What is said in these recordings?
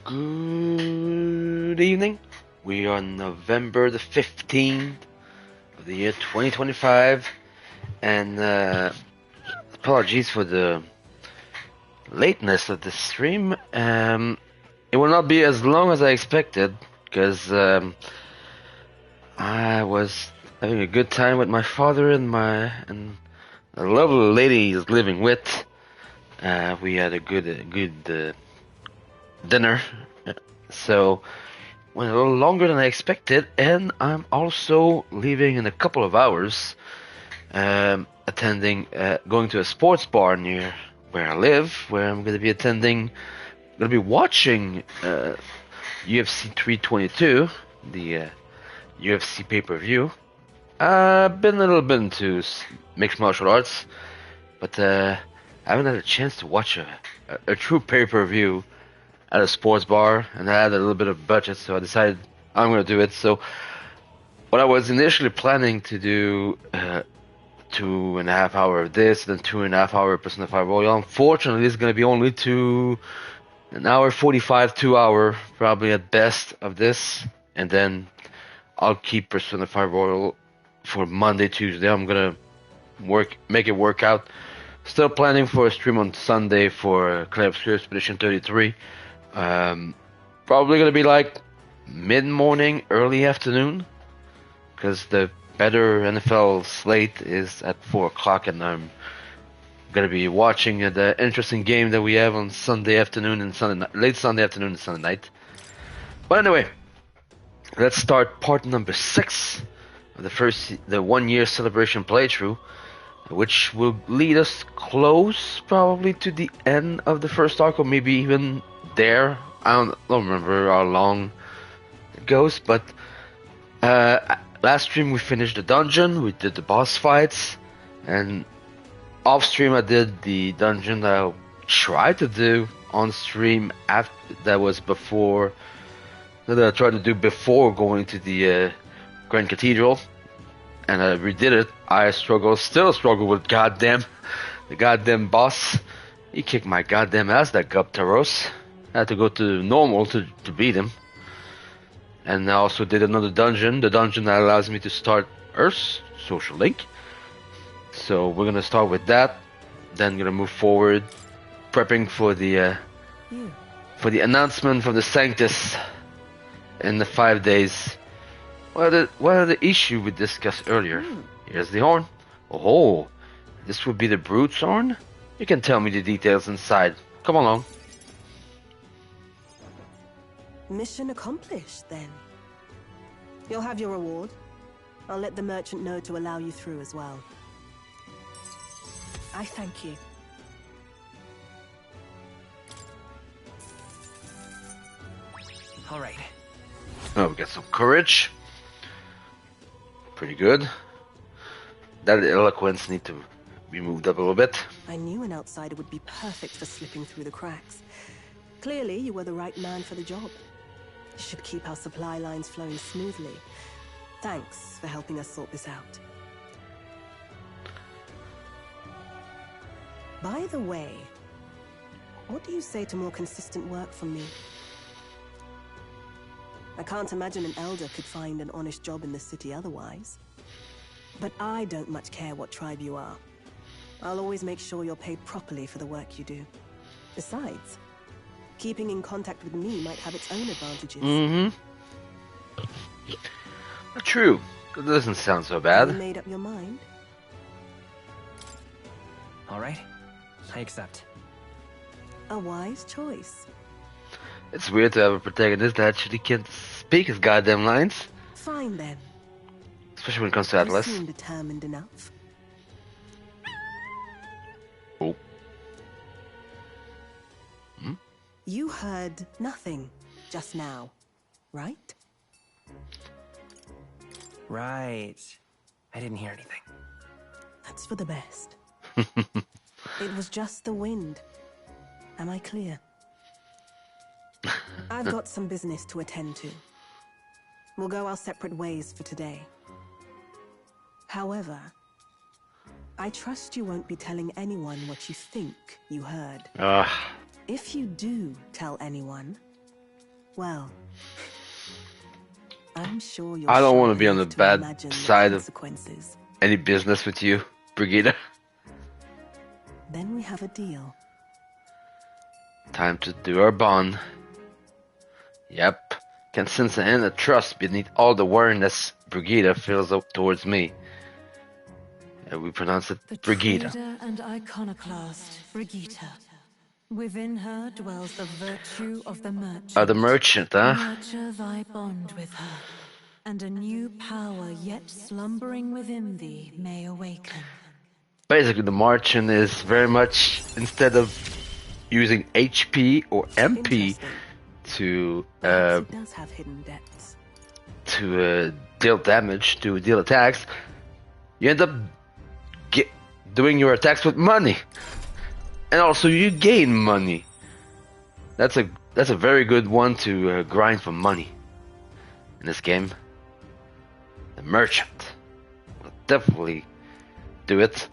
Good evening. We are November the 15th of the year 2025, and apologies for the lateness of the stream. It will not be as long as I expected, because I was having a good time with my father and a lovely lady he's living with. We had a good dinner, so went a little longer than I expected, and I'm also leaving in a couple of hours, going to a sports bar near where I live, where I'm going to be watching UFC 322, the UFC pay-per-view. I've been a little bit into mixed martial arts, but I haven't had a chance to watch a true pay-per-view at a sports bar, and I had a little bit of budget, so I decided I'm going to do it. So what I was initially planning to do 2.5 hours of this, then 2.5 hours Persona 5 Royal, unfortunately it's going to be only 1 hour 45, 2 hour probably at best of this, and then I'll keep Persona 5 Royal for Monday, Tuesday. I'm going to make it work out. Still planning for a stream on Sunday for Clay Obscure Expedition 33. Probably gonna be like mid-morning, early afternoon, because the better NFL slate is at 4 o'clock, and I'm gonna be watching the interesting game that we have on Sunday afternoon and late Sunday afternoon and Sunday night. But anyway, let's start part number 6 of the 1 year celebration playthrough, which will lead us close probably to the end of the first arc, or maybe even there. I don't remember how long it goes, but last stream we finished the dungeon, we did the boss fights, and off stream I did the dungeon that I tried to do on stream that I tried to do before going to the Grand Cathedral, and I redid it. I still struggle with the goddamn boss. He kicked my goddamn ass, that Guptaros. I had to go to normal to beat him. And I also did another dungeon, the dungeon that allows me to start Earth's social link. So we're gonna start with that, then gonna move forward, prepping for the announcement from the Sanctus in the 5 days. What are the issue we discussed earlier? Here's the horn. Oh, this would be the Brute's horn? You can tell me the details inside. Come along. Mission accomplished, then. You'll have your reward. I'll let the merchant know to allow you through as well. I thank you. All right. Oh, we got some courage. Pretty good. That eloquence need to be moved up a little bit. I knew an outsider would be perfect for slipping through the cracks. Clearly, you were the right man for the job. You should keep our supply lines flowing smoothly. Thanks for helping us sort this out. By the way, what do you say to more consistent work from me? I can't imagine an elder could find an honest job in the city otherwise. But I don't much care what tribe you are. I'll always make sure you're paid properly for the work you do. Besides, keeping in contact with me might have its own advantages. True. That doesn't sound so bad. You made up your mind? All right. I accept. A wise choice. It's weird to have a protagonist that actually can't speak his goddamn lines. Fine then. Especially when it comes to Atlas. You seem determined enough. Oh. You heard nothing just now, right? Right. I didn't hear anything. That's for the best. It was just the wind. Am I clear? I've got some business to attend to. We'll go our separate ways for today. However, I trust you won't be telling anyone what you think you heard. If you do tell anyone, Well, I'm sure you're I don't want to sharp be on the enough to bad imagine the side of consequences. any business with you, Brigida. Then we have a deal. Time to do our bond. Yep. Can sense an inner trust beneath all the wariness Brigida feels up towards me. And we pronounce it The Brigida. trader and iconoclast, Brigitte. Within her dwells the virtue of the merchant. The merchant, huh? Nurture thy bond with her, and a new power yet slumbering within thee may awaken. Basically, the merchant is very much, instead of using HP or MP Interesting. to Perhaps he does have hidden depths. deal damage, to deal attacks, you end up doing your attacks with money, and also you gain money. That's a very good one to grind for money in this game. The merchant will definitely do it.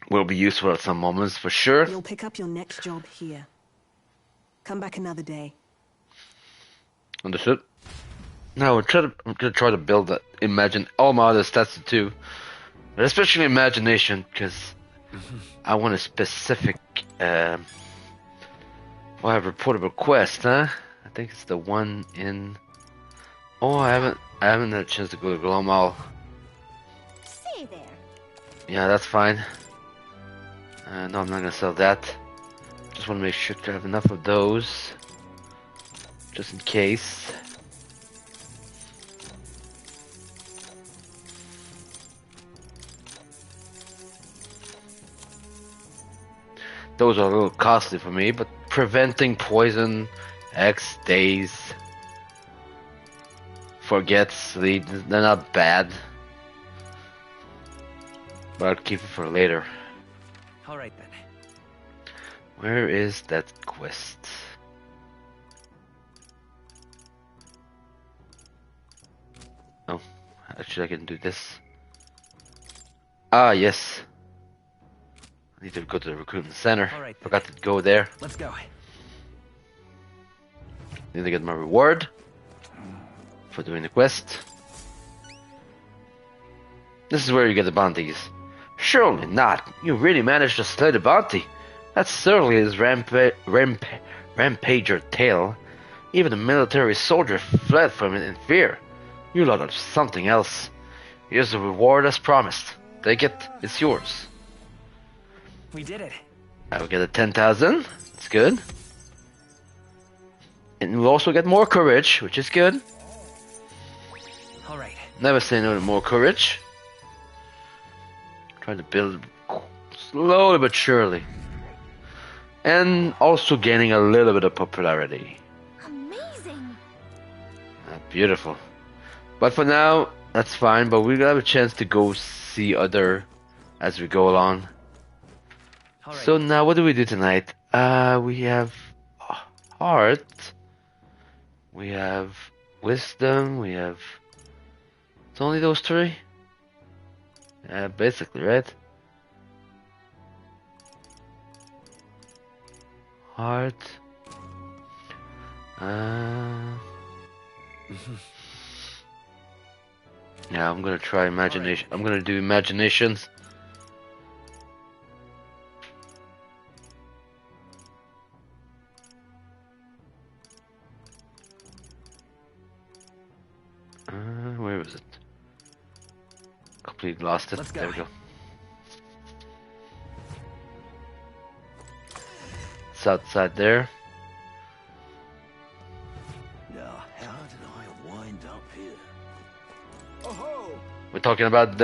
Will be useful at some moments for sure. You'll pick up your next job here. Come back another day. Understood. Now I'm gonna try to build that. Imagine all my other stats too, but especially imagination, because I want a specific. Well, I have reportable quest, huh? I think it's the one in. Oh, I haven't had a chance to go to Glomall. Say there. Yeah, that's fine. No, I'm not gonna sell that. Just want to make sure to have enough of those, just in case. Those are a little costly for me, but preventing poison, X days, forget sleep, they're not bad. But I'll keep it for later. Alright then. Where is that quest? Oh, actually I can do this. Ah, yes. I need to go to the recruitment center. All right, then. Forgot to go there. Let's go. Need to get my reward for doing the quest. This is where you get the bounties. Surely not. You really managed to slay the bounty. That's certainly his rampager tale. Even a military soldier fled from it in fear. You lot are something else. Here's the reward as promised. Take it. It's yours. We did it. I will get a 10,000. That's good. And we'll also get more courage, which is good. Alright. Never say no to more courage. Trying to build slowly but surely. And also gaining a little bit of popularity. Amazing. Beautiful. But for now, that's fine. But we'll have a chance to go see other as we go along. Alright. So now, what do we do tonight? We have heart. We have wisdom. We have. It's only those three. Basically, right? Heart. Yeah, I'm gonna try imagination. I'm gonna do imaginations. Where was it? Completely lost it. Let's go. There we go. It's outside there. Now, how did I wind up here? Oh-ho! We're talking about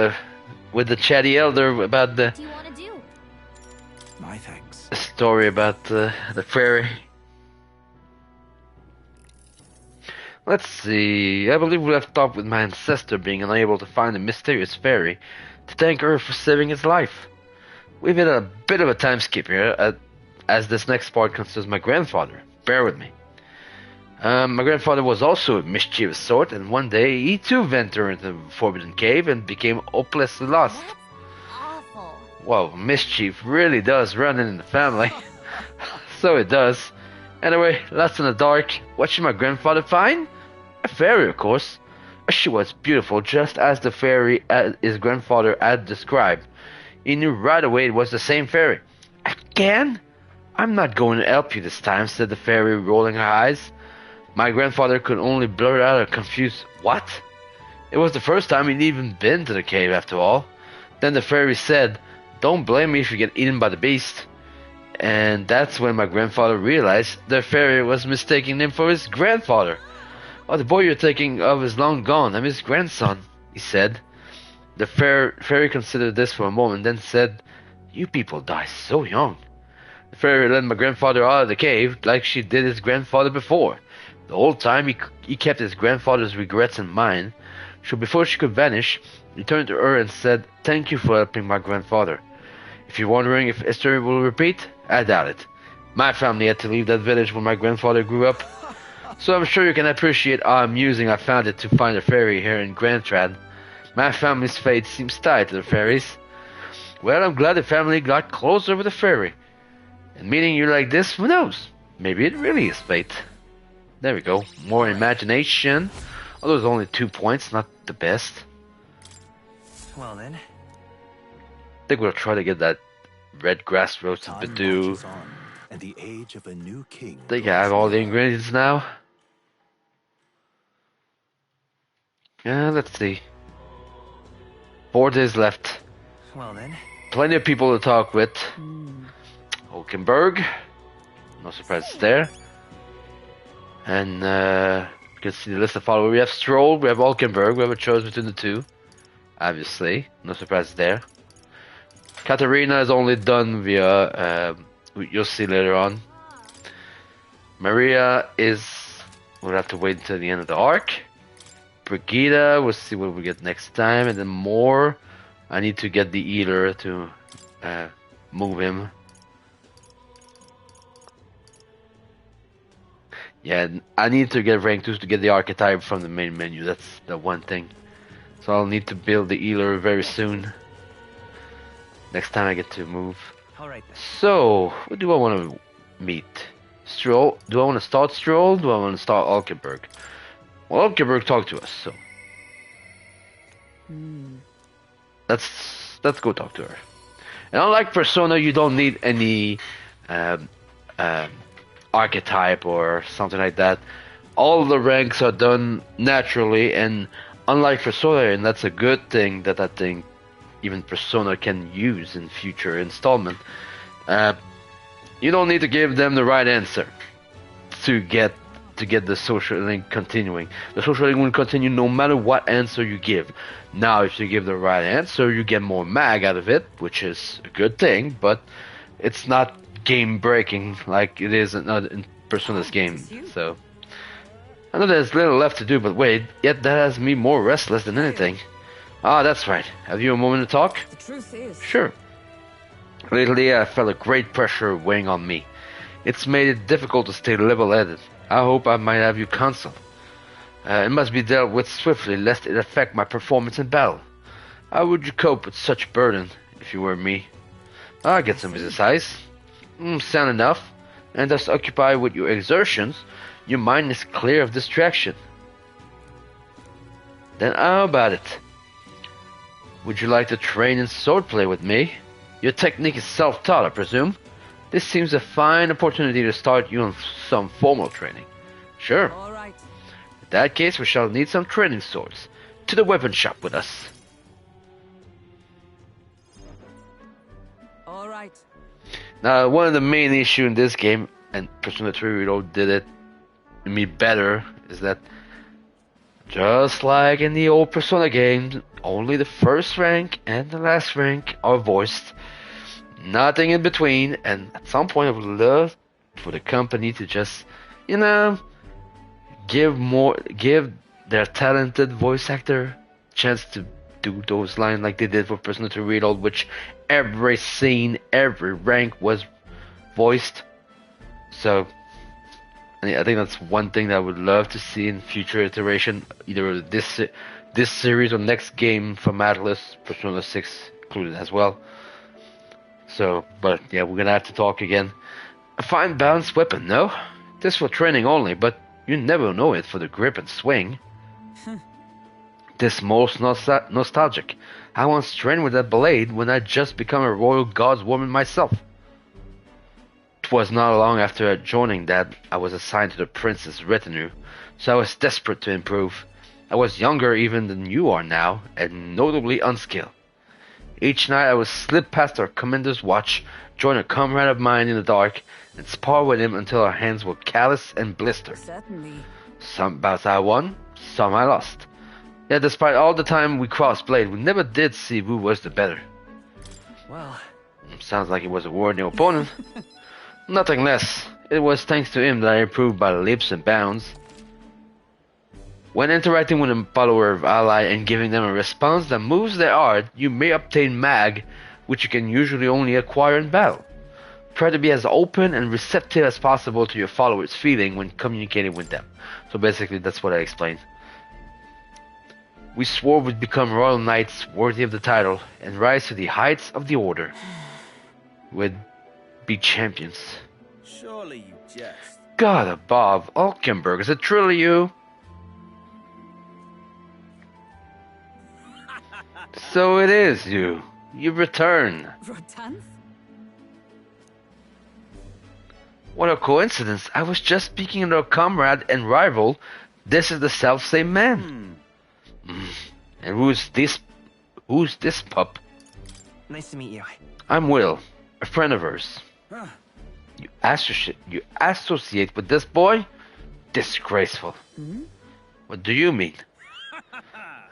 with the chatty elder about the What do you want to do? My thanks. story about the fairy. Let's see. I believe we left off with my ancestor being unable to find the mysterious fairy to thank her for saving his life. We've had a bit of a time skip here, as this next part concerns my grandfather. Bear with me. My grandfather was also a mischievous sort, and one day he too ventured into the forbidden cave and became hopelessly lost. That's awful. Wow, mischief really does run in the family. So it does. Anyway, lost in the dark, what should my grandfather find? A fairy, of course. She was beautiful, just as the fairy his grandfather had described. He knew right away it was the same fairy. Again? I'm not going to help you this time, said the fairy, rolling her eyes. My grandfather could only blurt out a confused, "What?" It was the first time he'd even been to the cave, after all. Then the fairy said, "Don't blame me if you get eaten by the beast." And that's when my grandfather realized the fairy was mistaking him for his grandfather. "Oh, the boy you're thinking of is long gone. I'm his grandson," he said. The fairy considered this for a moment, then said, "You people die so young." The fairy led my grandfather out of the cave, like she did his grandfather before. The whole time he kept his grandfather's regrets in mind, so before she could vanish, he turned to her and said, "Thank you for helping my grandfather. If you're wondering if history will repeat, I doubt it. My family had to leave that village when my grandfather grew up, so I'm sure you can appreciate how amusing I found it to find a fairy here in Grandtrad. My family's fate seems tied to the fairies. Well, I'm glad the family got closer with the fairy. And meeting you like this, who knows? Maybe it really is fate." There we go. More imagination. Although there's only 2 points, not the best. Well then. I think we'll try to get that red grass roast and Time Badoo. marches on, and the age of a new king. I think I have all the ingredients now. Yeah, let's see. 4 days left. Well then. Plenty of people to talk with. Hulkenberg. No surprises there. And you can see the list of followers. We have Stroll, we have Hulkenberg, we have a choice between the two. Obviously. No surprises there. Katarina is only done via, you'll see later on. Maria is, we'll have to wait until the end of the arc. Brigida, we'll see what we get next time. And then more, I need to get the healer to move him. Yeah, I need to get rank 2 to get the archetype from the main menu. That's the one thing. So I'll need to build the healer very soon. Next time I get to move. Alright then. So, what do I want to meet? Stroll? Do I want to start Stroll? Do I want to start Hulkenberg? Well, Hulkenberg talked to us, so. Let's go talk to her. And unlike Persona, you don't need any archetype or something like that. All the ranks are done naturally, and unlike Persona, and that's a good thing that I think even Persona can use in future installment, you don't need to give them the right answer to get the social link continuing. The social link will continue no matter what answer you give. Now, if you give the right answer, you get more mag out of it, which is a good thing, but it's not game breaking like it is in Persona's game. So I know there's little left to do, but wait, yet that has me more restless than anything. Ah, that's right. Have you a moment to talk? The truth is, Sure. Lately, I felt a great pressure weighing on me. It's made it difficult to stay level-headed. I hope I might have you counsel. It must be dealt with swiftly, lest it affect my performance in battle. How would you cope with such burden, if you were me? I'll get some exercise. Sound enough. And thus occupied with your exertions, your mind is clear of distraction. Then how about it? Would you like to train in swordplay with me? Your technique is self-taught, I presume. This seems a fine opportunity to start you on some formal training. Sure. all right. In that case, we shall need some training swords. To the weapon shop with us. All right. Now, one of the main issues in this game, and Persona 3 Reload did it me better, is that just like in the old Persona games, only the first rank and the last rank are voiced. Nothing in between, and at some point I would love for the company to just, give their talented voice actor chance to do those lines like they did for Persona 3 Reload, which every scene, every rank was voiced. So I think that's one thing that I would love to see in future iteration, either this series or next game from Atlas, Persona 6 included as well. So, but yeah, we're gonna have to talk again. A fine balanced weapon, no? This for training only, but you never know it for the grip and swing. This most nostalgic. I once trained with that blade when I just become a royal guardswoman myself. It was not long after joining that I was assigned to the prince's retinue, so I was desperate to improve. I was younger even than you are now, and notably unskilled. Each night I would slip past our commander's watch, join a comrade of mine in the dark, and spar with him until our hands were callous and blistered. Certainly. Some bouts I won, some I lost. Yet despite all the time we crossed blade, we never did see who was the better. Well, Sounds like he was a worthy opponent. Nothing less. It was thanks to him that I improved by leaps and bounds. When interacting with a follower of ally and giving them a response that moves their art, you may obtain mag, which you can usually only acquire in battle. Try to be as open and receptive as possible to your followers' feeling when communicating with them. So basically that's what I explained. We swore we'd become royal knights worthy of the title and rise to the heights of the order. We'd be champions. Surely you jest. God above, Alkenberg, is it truly you? So it is you. You've returned. Rotanth? What a coincidence. I was just speaking to a comrade and rival. This is the self-same man. And who's this pup? nice to meet you. I'm Will, a friend of hers. Huh. You associate with this boy? Disgraceful. What do you mean?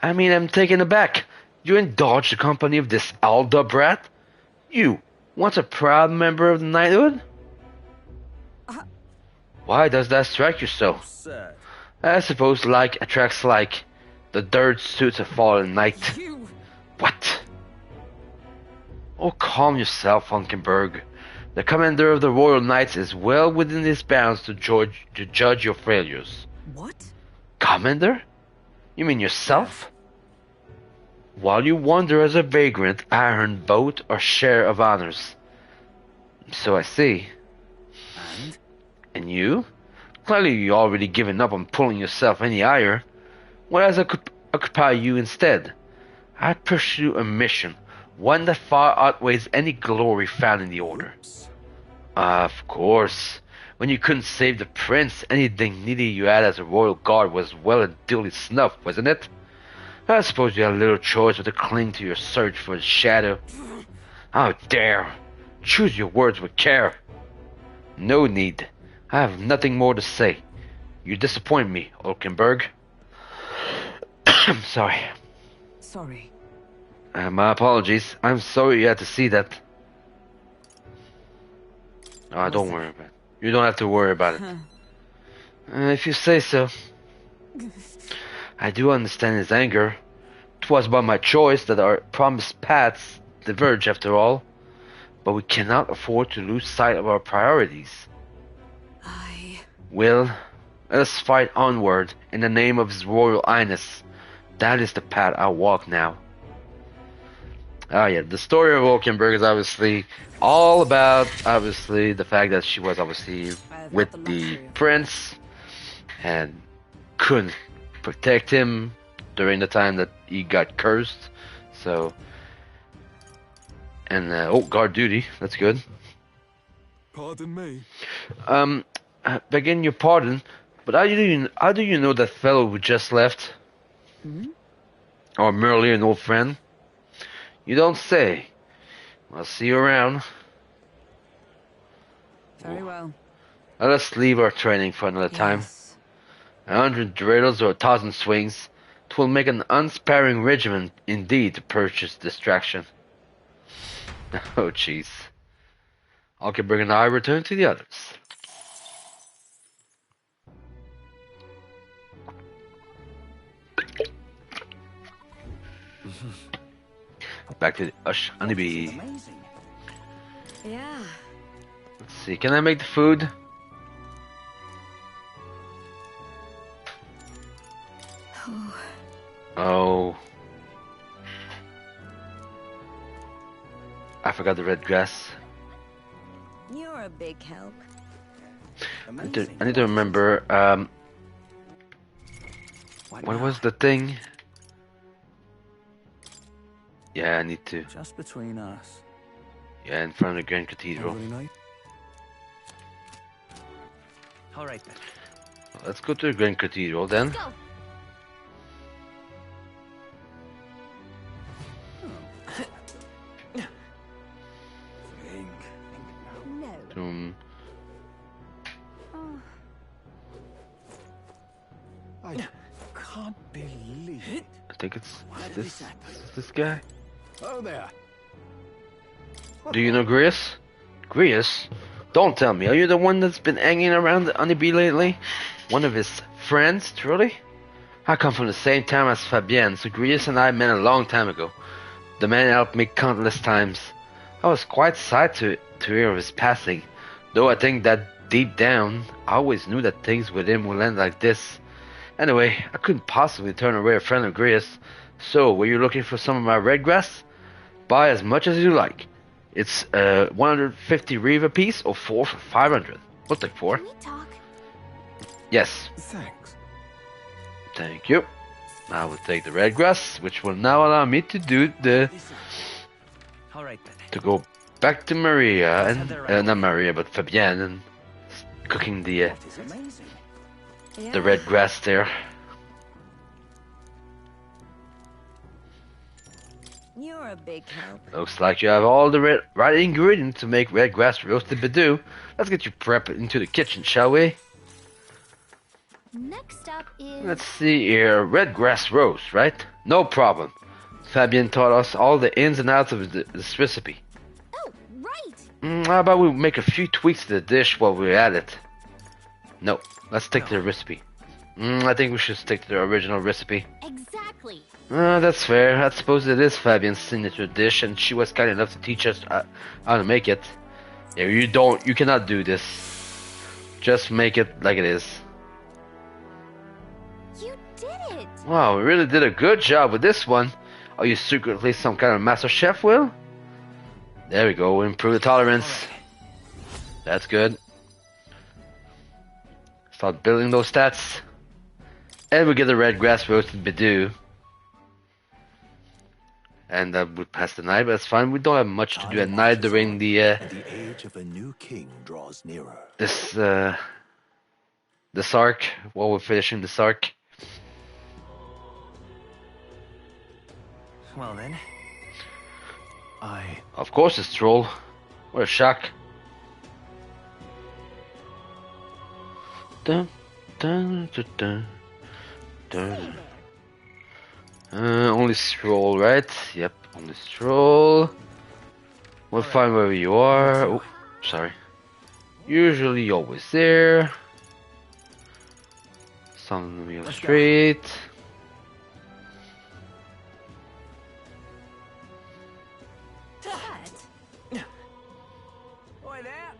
I mean, I'm taken aback. You indulge the company of this Alda brat? You, once a proud member of the knighthood? Why does that strike you so? Sad. I suppose like attracts like. The dirt suits a fallen knight. You! What? Oh, calm yourself, Funkenberg. The commander of the Royal Knights is well within his bounds to judge your failures. What? Commander? You mean yourself? While you wander as a vagrant, I earn both our share of honors. So I see. And? And you? Clearly you already given up on pulling yourself any higher. What has occupy you instead? I pursue a mission, one that far outweighs any glory found in the Order. Of course. When you couldn't save the prince, any dignity you had as a royal guard was well and duly snuffed, wasn't it? I suppose you had little choice but to cling to your search for the shadow. How dare! Choose your words with care. No need. I have nothing more to say. You disappoint me, Olkenberg. I'm sorry. Sorry. My apologies. I'm sorry you had to see that. Oh, don't worry about it. You don't have to worry about it. If you say so. I do understand his anger. 'Twas by my choice that our promised paths diverge after all. But we cannot afford to lose sight of our priorities. Will, let us fight onward in the name of His Royal Highness. That is the path I'll walk now. Oh yeah, the story of Olkenberg is obviously all about, the fact that she was obviously with the prince and couldn't protect him during the time that he got cursed. So, and guard duty, that's good. Pardon me. Begging your pardon, but how do you know that fellow who just left? Or merely an old friend? You don't say. I'll see you around. Very well. Let us leave our training for another time. 100 dreidels or 1,000 swings. 'Twill make an unsparing regiment indeed to purchase distraction. Oh, jeez. Alkenberg and I return to the others. Back to the honeybee. Amazing. Yeah. Let's see, can I make the food? Oh. I forgot the red grass. You're a big help. Amazing. I need to remember. What now? was the thing? Yeah, I need to. Just between us. Yeah, in front of the Grand Cathedral. Really nice. All right then. Let's go to the Grand Cathedral then. Go. No. Um, Oh, I can't believe it. I think it's Why did this. this happen? Is this guy? Oh, there. Do you know Grius? Grius? Don't tell me. Are you the one that's been hanging around the honeybee lately? One of his friends, truly? I come from the same town as Fabienne, so Grius and I met a long time ago. The man helped me countless times. I was quite sad to hear of his passing, though I think that deep down, I always knew that things with him would end like this. Anyway, I couldn't possibly turn away a friend of Grius. So, were you looking for some of my red grass? Buy as much as you like. It's 150 Reeve a piece, or 4 for 500. We'll take 4. can we talk? Yes, Thanks. thank you. I will take the red grass, which will now allow me to do the All right then. to go back to Maria and not Maria, but Fabienne, and cooking the That is amazing. the red grass there. You're a big help. Looks like you have all the right ingredients to make red grass roasted badoo. Let's get you prepped into the kitchen, shall we? Next up is... Let's see here. Red grass roast, right? No problem. Fabian taught us all the ins and outs of this recipe. Oh, right. How about we make a few tweaks to the dish while we're at it? No, let's stick to the recipe. I think we should stick to the original recipe. Exactly. That's fair. I suppose it is Fabian's signature dish, and she was kind enough to teach us how to make it. Yeah, you cannot do this. Just make it like it is. You did it. Wow, we really did a good job with this one. Are you secretly some kind of master chef, Will? There we go, improve the tolerance. That's good. Start building those stats. And we get the red grass roasted badoo. And we pass the night, but that's fine. We don't have much to do at night during the The age of a new king draws nearer. this arc, while we're finishing this arc. Well then. Of course it's Troll. What a shock. Dun, dun, dun, dun, dun. Only Stroll, right? Yep, only Stroll. We'll find wherever you are. Oh, sorry. Usually always there. Some in the middle street. Oi there.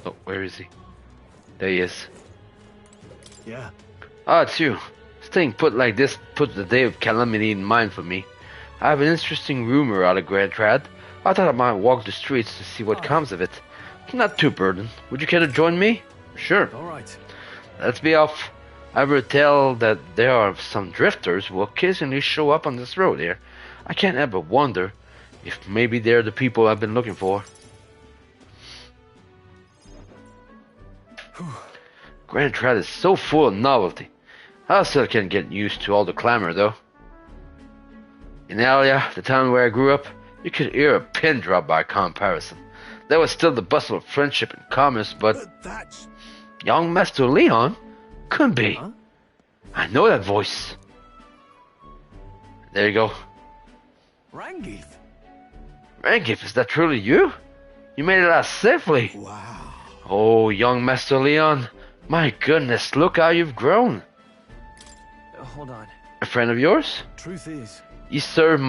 Oh, where is he? There he is. Yeah. Ah, it's you. Staying put like this puts the day of calamity in mind for me. I have an interesting rumor out of Grand Trad. I thought I might walk the streets to see what comes of it. Not too burdened. Would you care to join me? Sure. All right. Let's be off. I've heard tell that there are some drifters who occasionally show up on this road here. I can't help but wonder if maybe they're the people I've been looking for. Grand Trad is so full of novelty. I still can't get used to all the clamor, though. In Alia, the town where I grew up, you could hear a pin drop by comparison. There was still the bustle of friendship and commerce, but That's... young Master Leon? Couldn't be. Huh? I know that voice. There you go. Rangif. Rangif, is that truly you? You made it out safely. Wow. Oh, young Master Leon. My goodness, look how you've grown. Hold on. A friend of yours? Truth is, He served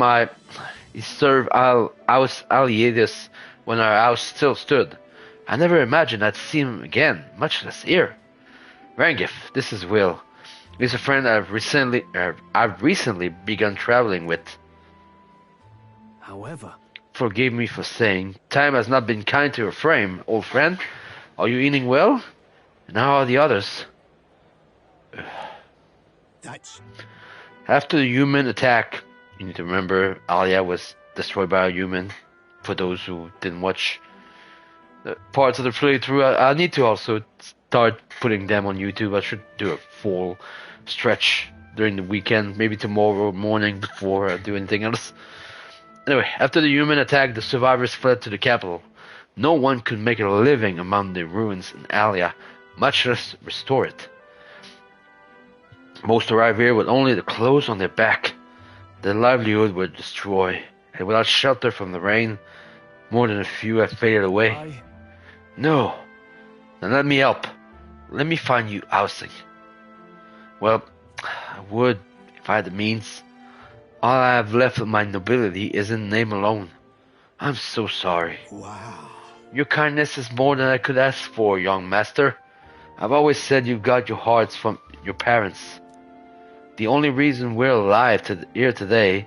Aliadus when our house still stood. I never imagined I'd see him again, much less here. Rangif, this is Will. He's a friend I've recently begun traveling with. However, forgive me for saying, time has not been kind to your frame, old friend. Are you eating well? And how are the others? That's... After the human attack, you need to remember Alia was destroyed by a human. For those who didn't watch the parts of the playthrough, I need to also start putting them on YouTube. I should do a full stretch during the weekend, maybe tomorrow morning before I do anything else. Anyway, after the human attack, the survivors fled to the capital. No one could make a living among the ruins in Alia, much less restore it. Most arrived here with only the clothes on their back. Their livelihood were destroyed, and without shelter from the rain, more than a few have faded away. No. Then let me help. Let me find you housing. Well, I would, if I had the means. All I have left of my nobility is in name alone. I'm so sorry. Wow. Your kindness is more than I could ask for, young master. I've always said you got your hearts from your parents. The only reason we're alive here today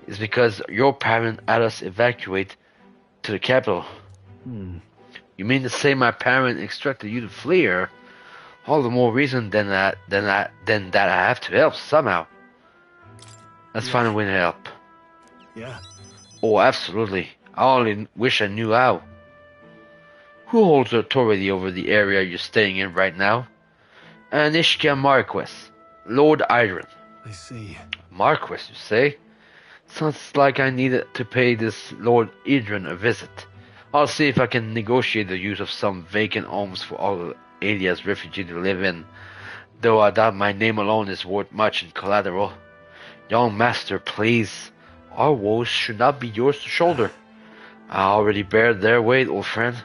is because your parent had us evacuate to the capital. You mean to say my parent instructed you to flee here? All the more reason than that I have to help somehow. Let's find a way to help. Yeah. Oh, absolutely. I only wish I knew how. Who holds authority over the area you're staying in right now? Anishka Marquess, Lord Idren. I see. Marquess, you say? Sounds like I need to pay this Lord Idren a visit. I'll see if I can negotiate the use of some vacant homes for all of Alia's refugees to live in, though I doubt my name alone is worth much in collateral. Young master, please. Our woes should not be yours to shoulder. I already bear their weight, old friend.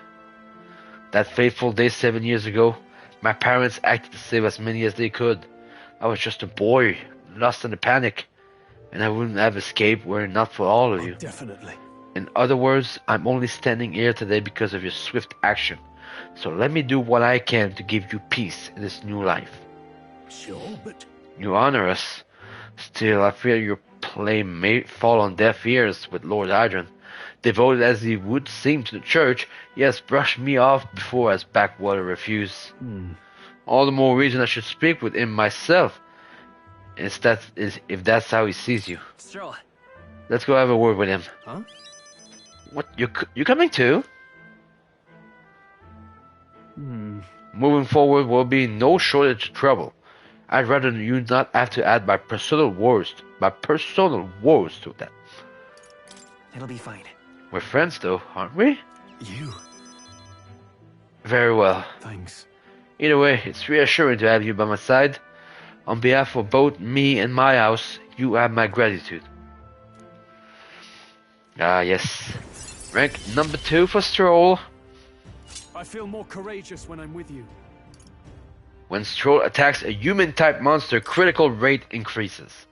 That fateful day 7 years ago, my parents acted to save as many as they could. I was just a boy, lost in a panic, and I wouldn't have escaped were it not for all of you. Definitely. In other words, I'm only standing here today because of your swift action. So let me do what I can to give you peace in this new life. Sure, but... You honor us. Still, I fear your claim may fall on deaf ears with Lord Idren. Devoted as he would seem to the church, he has brushed me off before as backwater refuse. All the more reason I should speak with him myself. If that's how he sees you. Stroll. Let's go have a word with him. Huh? What? You coming too? Moving forward will be no shortage of trouble. I'd rather you not have to add my personal woes to that. It'll be fine. We're friends though, aren't we? You... Very well. Thanks. Either way, it's reassuring to have you by my side. On behalf of both me and my house, you have my gratitude. Ah, yes. Rank number 2 for Stroll. I feel more courageous when I'm with you. When Stroll attacks a human-type monster, critical rate increases.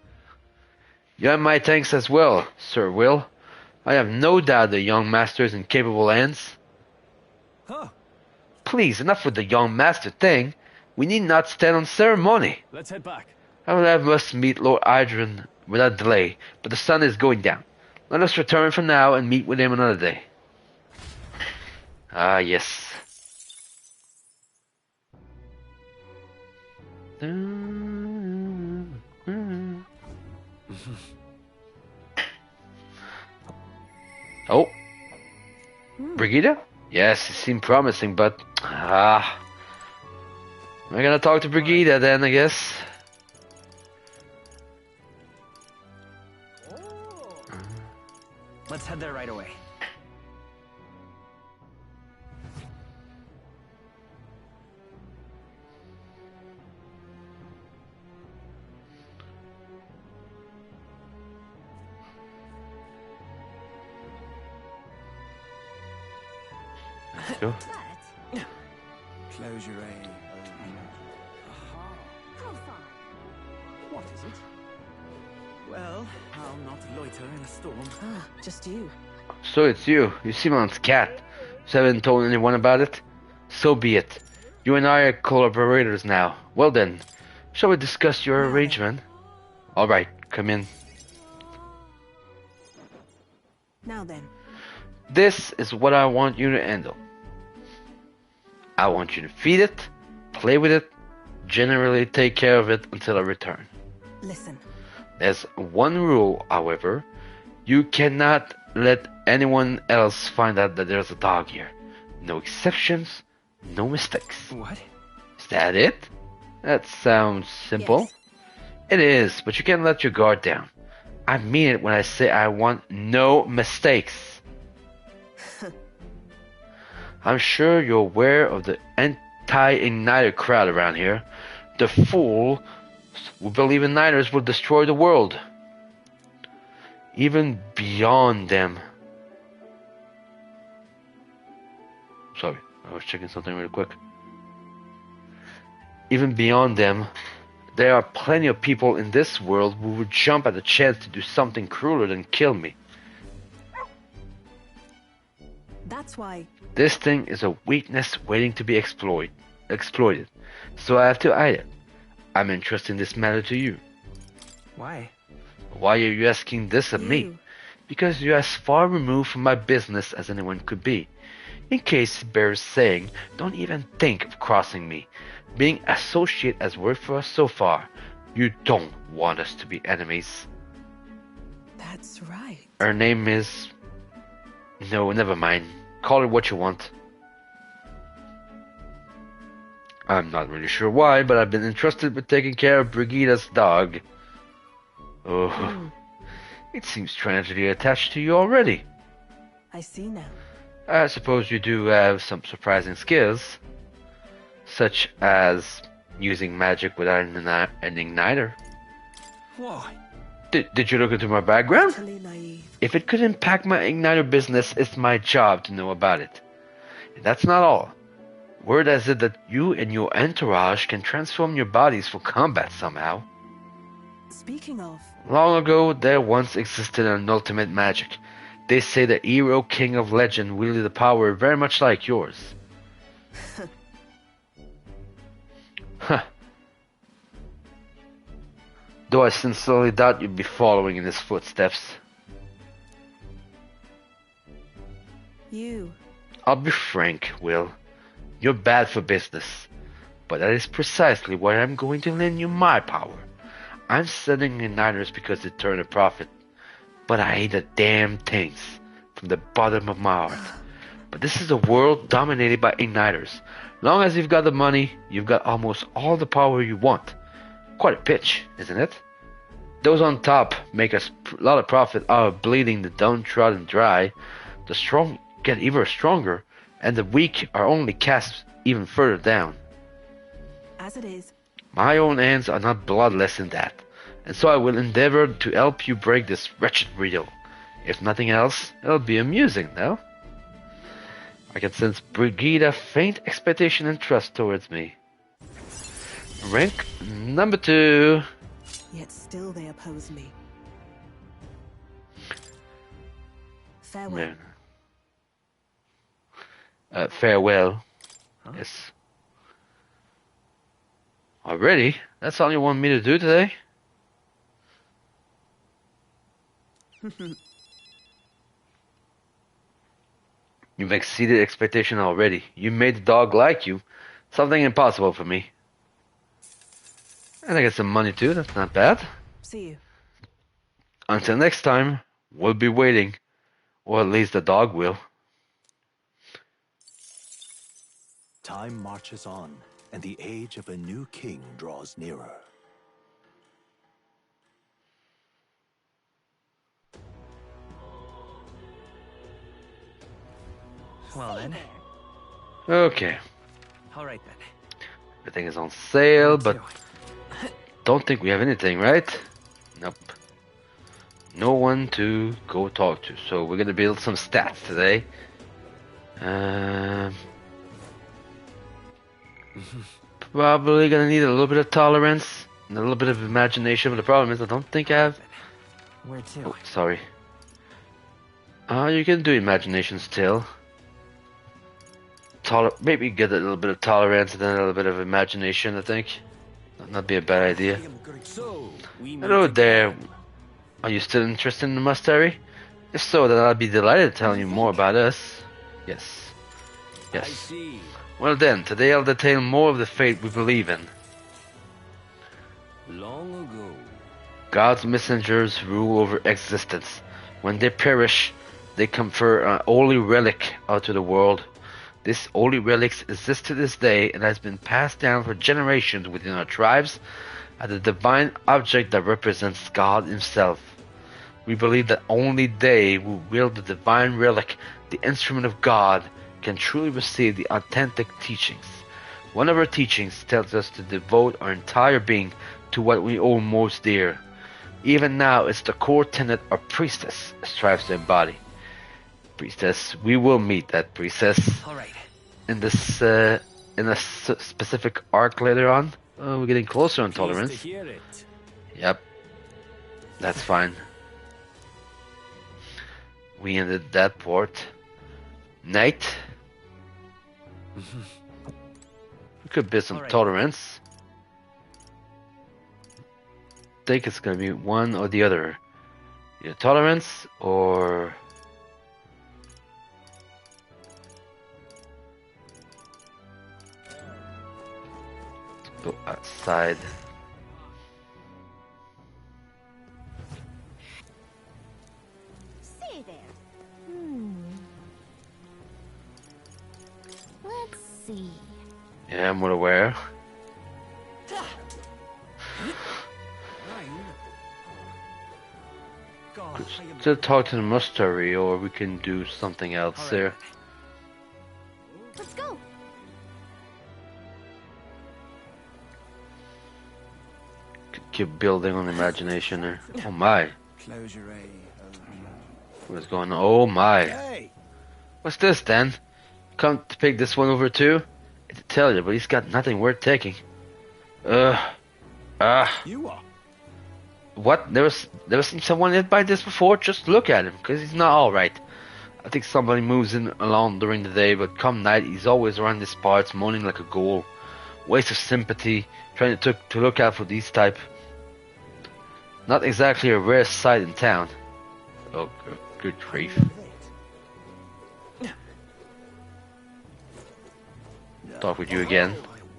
You have my thanks as well, Sir Will. I have no doubt the young master is in capable hands. Huh. Please, enough with the young master thing. We need not stand on ceremony. Let's head back. I will have us meet Lord Idren without delay, but the sun is going down. Let us return for now and meet with him another day. Ah, yes. Oh. Brigida? Yes, it seemed promising, but... we're gonna talk to Brigida then, I guess. Let's head there right away. Let's go. Close your eye. Profile. What is it? Well, I'll not loiter in a storm. Ah, just you. So it's you. You seem on scat. So haven't told anyone about it? So be it. You and I are collaborators now. Well then, shall we discuss your arrangement? Alright, come in. Now then, This is what I want you to handle. I want you to feed it, play with it, generally take care of it until I return. listen. There's one rule, however. You cannot let anyone else find out that there's a dog here. No exceptions, no mistakes. What? Is that it? That sounds simple. Yes. It is, but you can't let your guard down. I mean it when I say I want no mistakes. I'm sure you're aware of the anti-igniter crowd around here. The fools who believe igniters will destroy the world. Even beyond them. Sorry, I was checking something really quick. Even beyond them, there are plenty of people in this world who would jump at the chance to do something crueler than kill me. That's why. This thing is a weakness waiting to be exploited. So I have to hide it. I'm entrusting this matter to you. Why? Why are you asking this of me? You. Because you're as far removed from my business as anyone could be. In case it bears saying, don't even think of crossing me. Being associate has worked for us so far. You don't want us to be enemies. That's right. Her name is... No, never mind. Call it what you want. I'm not really sure why, but I've been entrusted with taking care of Brigida's dog. Oh, it seems tragedy attached to you already. I see now. I suppose you do have some surprising skills, such as using magic without an igniter. Why? Did you look into my background? Utterly naive. If it could impact my igniter business, it's my job to know about it. And that's not all. Word has it that you and your entourage can transform your bodies for combat somehow. Speaking of, Long ago, there once existed an ultimate magic. They say the hero king of legend wielded a power very much like yours. Huh. Though I sincerely doubt you'd be following in his footsteps. you. I'll be frank, Will. You're bad for business. But that is precisely why I'm going to lend you my power. I'm selling igniters because they turn a profit. But I hate the damn things from the bottom of my heart. But this is a world dominated by igniters. Long as you've got the money, you've got almost all the power you want. Quite a pitch, isn't it? Those on top make a lot of profit out of bleeding the downtrodden dry. The strong get even stronger, and the weak are only cast even further down. As it is, My own hands are not bloodless in that, and so I will endeavor to help you break this wretched riddle. If nothing else, it'll be amusing, no? I can sense Brigida faint expectation and trust towards me. Rank number 2. yet still they oppose me. Farewell. Farewell. Yes. Already? That's all you want me to do today? You've exceeded expectation already. You made the dog like you. Something impossible for me. And I get some money too, that's not bad. See you. Until next time, we'll be waiting. Or at least the dog will. Time marches on, and the age of a new king draws nearer. Well then. Okay. All right then. Everything is on sale, but Too. don't think we have anything, right? Nope. No one to go talk to. So we're gonna build some stats today. Probably gonna need a little bit of tolerance and a little bit of imagination, but the problem is I don't think I have... Where to? Oh, sorry. You can do imagination still. Maybe get a little bit of tolerance and then a little bit of imagination, I think. Not be a bad idea. So, we Hello there. Are you still interested in the monastery? If so, then I'd be delighted to tell you more about us. Yes. I Yes. see. Well then, today I'll detail more of the fate we believe in. Long ago. God's messengers rule over existence. When they perish, they confer a holy relic out to the world. This holy relic exists to this day and has been passed down for generations within our tribes as a divine object that represents God himself. We believe that only they who wield the divine relic, the instrument of God, can truly receive the authentic teachings. One of our teachings tells us to devote our entire being to what we hold most dear. Even now, it's the core tenet our priestess strives to embody. Priestess, we will meet that priestess All right. in this in a specific arc later on. We're getting closer on Pleased to tolerance. hear it. Yep, that's fine. We ended that port. Night. We could build some Alright. tolerance. Think it's gonna be one or the other. Either tolerance or go outside. Say there. Let's see. Yeah, I'm well aware. God, Still talk to the monastery, or we can do something else Alright. there. Let's go. Keep building on imagination there. Oh my, Close your eye. what's going on? Oh my. Hey! What's this then? Come to pick this one over too? I to tell you, but he's got nothing worth taking. You are. What? Never seen someone hit by this before? Just look at him, cause he's not alright. I think somebody moves in alone during the day, but come night, he's always around these parts, moaning like a ghoul. Waste of sympathy, trying to look out for these type. Not exactly a rare sight in town. Oh, good grief. Talk with you again.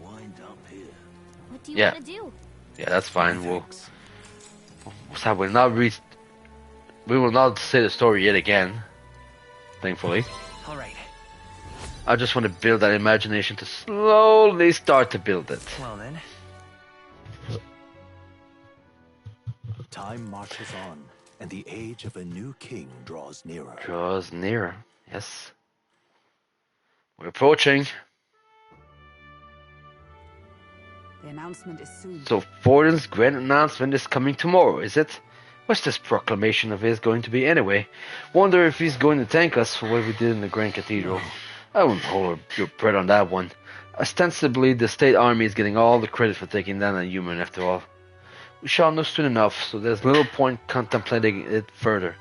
What do you Yeah. want to do? Yeah, that's fine. So we will not say the story yet again. Thankfully. All right. I just want to build that imagination to slowly start to build it. Well then. Time marches on, and the age of a new king draws nearer. Draws nearer. Yes. We're approaching. The announcement is soon. So Forden's grand announcement is coming tomorrow, is it? What's this proclamation of his going to be anyway? Wonder if he's going to thank us for what we did in the Grand Cathedral. I wouldn't hold your breath on that one. Ostensibly, the state army is getting all the credit for taking down a human after all. We shall know soon enough, so there's little point contemplating it further.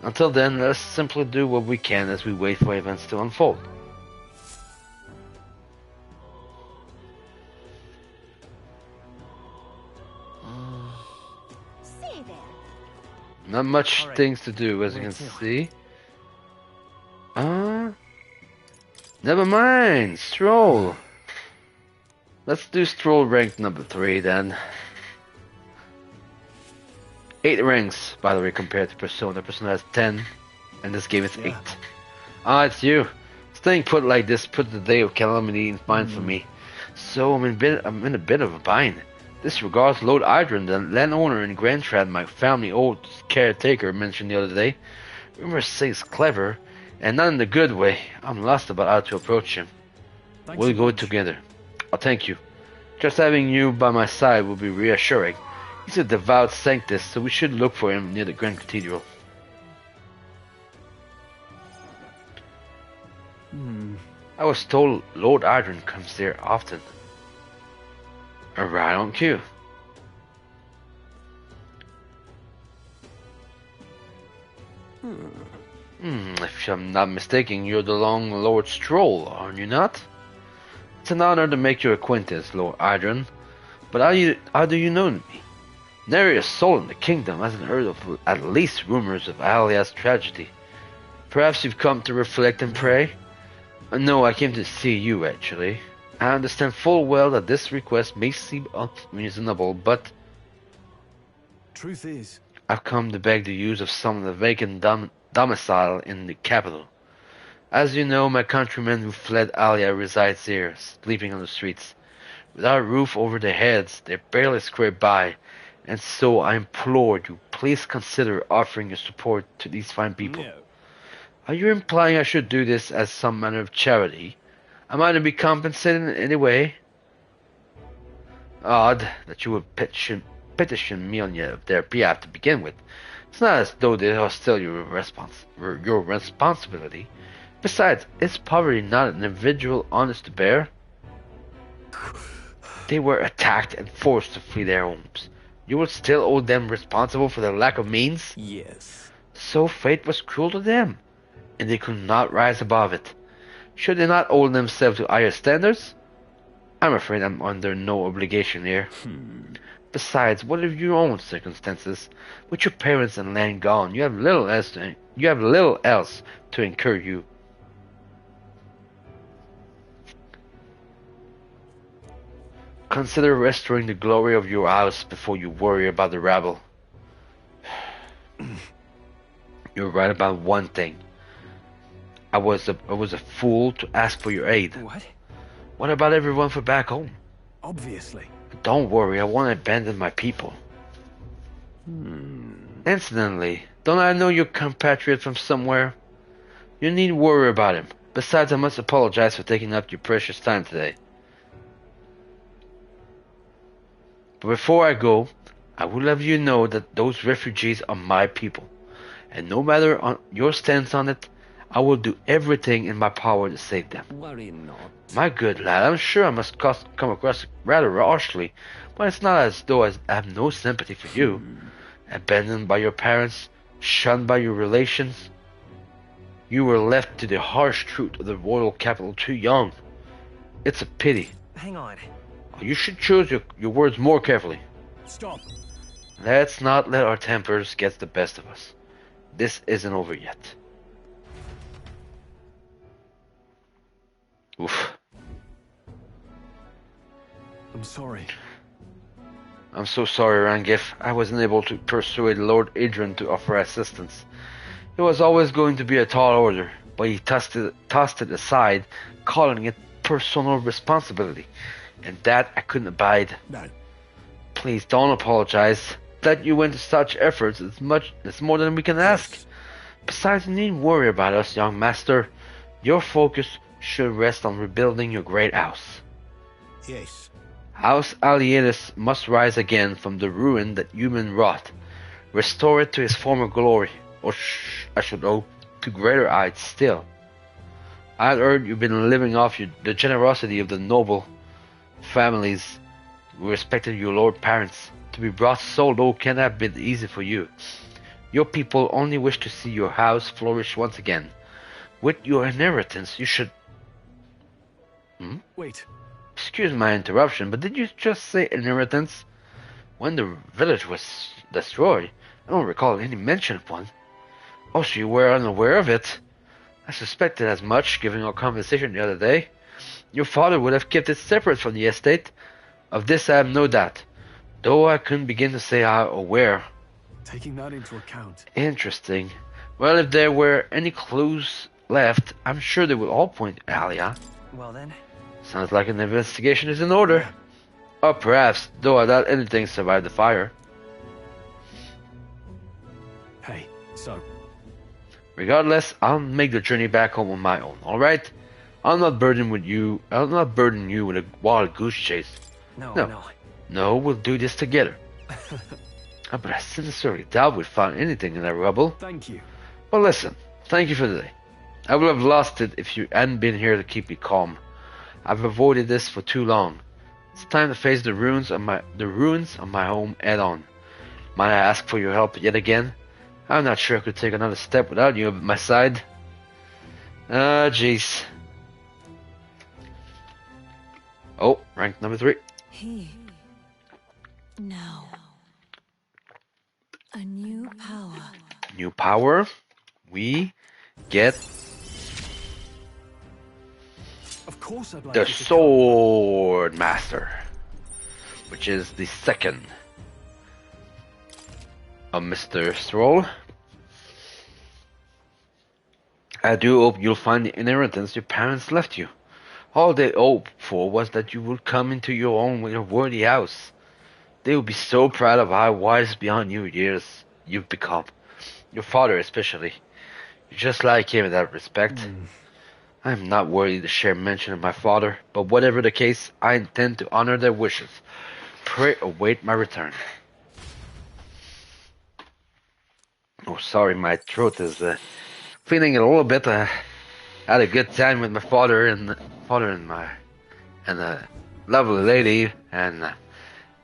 Until then, let's simply do what we can as we wait for events to unfold. Say there. Not much Alright. things to do, as you Where can to? see. Never mind. Stroll. Let's do Stroll rank number 3 then. 8 ranks, by the way, compared to Persona. Persona has 10, and this game is 8. Ah, it's you. Staying put like this put the day of calamity in mind for me. So I'm in a bit of a bind. This regards Lord Idrin, the landowner in Grand Trad my family old caretaker mentioned the other day. Rumors say he's clever, and not in the good way. I'm lost about how to approach him. Thanks We'll a go bunch. together. Oh, thank you. Just having you by my side will be reassuring. He's a devout sanctus, so we should look for him near the Grand Cathedral. I was told Lord Idrin comes there often. Right on cue. If I'm not mistaken, you're the long Lord Stroll, aren't you not? It's an honor to make your acquaintance, Lord Idrin. But how do you know me? Nary a soul in the kingdom hasn't heard of at least rumors of Alia's tragedy. Perhaps you've come to reflect and pray? No, I came to see you, actually. I understand full well that this request may seem unreasonable, but Truth is, I've come to beg the use of some of the vacant domicile in the capital. As you know, my countrymen who fled Alia resides here, sleeping on the streets. Without a roof over their heads, they barely scrape by, and so I implore you, please consider offering your support to these fine people. no. Are you implying I should do this as some manner of charity? Am I to be compensated in any way? Odd that you would petition me on their behalf to begin with. It's not as though they are still your responsibility. Besides, is poverty not an individual honest to bear? They were attacked and forced to flee their homes. You will still hold them responsible for their lack of means? Yes. So fate was cruel to them, and they could not rise above it. Should they not hold themselves to higher standards? I'm afraid I'm under no obligation here. Besides, what of your own circumstances? With your parents and land gone, you have little else to incur you. Consider restoring the glory of your house before you worry about the rabble. You're right about one thing. I was a fool to ask for your aid. What? What about everyone for back home? Obviously. Don't worry, I won't abandon my people. Incidentally, don't I know your compatriot from somewhere? You needn't worry about him. Besides, I must apologize for taking up your precious time today. But before I go, I will have you know that those refugees are my people. And no matter on your stance on it, I will do everything in my power to save them. Worry not. My good lad, I'm sure I must come across rather harshly, but it's not as though I have no sympathy for you. Abandoned by your parents, shunned by your relations, you were left to the harsh truth of the royal capital too young. It's a pity. Hang on. You should choose your words more carefully. Stop. Let's not let our tempers get the best of us. This isn't over yet. Oof. I'm sorry. I'm so sorry, Rangif. I wasn't able to persuade Lord Adrian to offer assistance. It was always going to be a tall order, but he tossed it aside, calling it personal responsibility. And that I couldn't abide. No. Please don't apologize. That you went to such efforts is more than we can ask. Besides, you needn't worry about us, young master. Your focus should rest on rebuilding your great house. Yes. House Alienis must rise again from the ruin that human wrought. Restore it to its former glory, or I should hope, to greater heights still. I had heard you've been living off the generosity of the noble families who respected your lord parents. To be brought so low can't have been easy for you. Your people only wish to see your house flourish once again. With your inheritance, you should... Wait. Excuse my interruption, but did you just say inheritance? When the village was destroyed, I don't recall any mention of one. Oh, so you were unaware of it? I suspected as much, given our conversation the other day. Your father would have kept it separate from the estate. Of this I have no doubt, though I couldn't begin to say how or where. Taking that into account. Interesting. Well, if there were any clues left, I'm sure they would all point to Alia. Well then. Sounds like an investigation is in order. Or perhaps, though I doubt anything survived the fire. Hey, so. Regardless, I'll make the journey back home on my own, alright? I'll not burden you with a wild goose chase. No. No, we'll do this together. But I sincerely doubt we'd find anything in that rubble. Thank you. Well, listen, thank you for today. I would have lost it if you hadn't been here to keep me calm. I've avoided this for too long. It's time to face the ruins of my home head on. Might I ask for your help yet again? I'm not sure I could take another step without you at my side. Ah, jeez. Oh, rank number 3. He. No. A new power. New power. We get Of course I'd like the you to come. Sword Master, which is the second of Mr. Stroll. I do hope you'll find the inheritance your parents left you. All they hoped for was that you would come into your own with a worthy house. They would be so proud of how wise beyond your years you've become. Your father especially. You're just like him in that respect. I am not worthy to share mention of my father, but whatever the case, I intend to honor their wishes. Pray await my return. Oh, sorry, my throat is feeling a little bit. I had a good time with my father and a lovely lady, and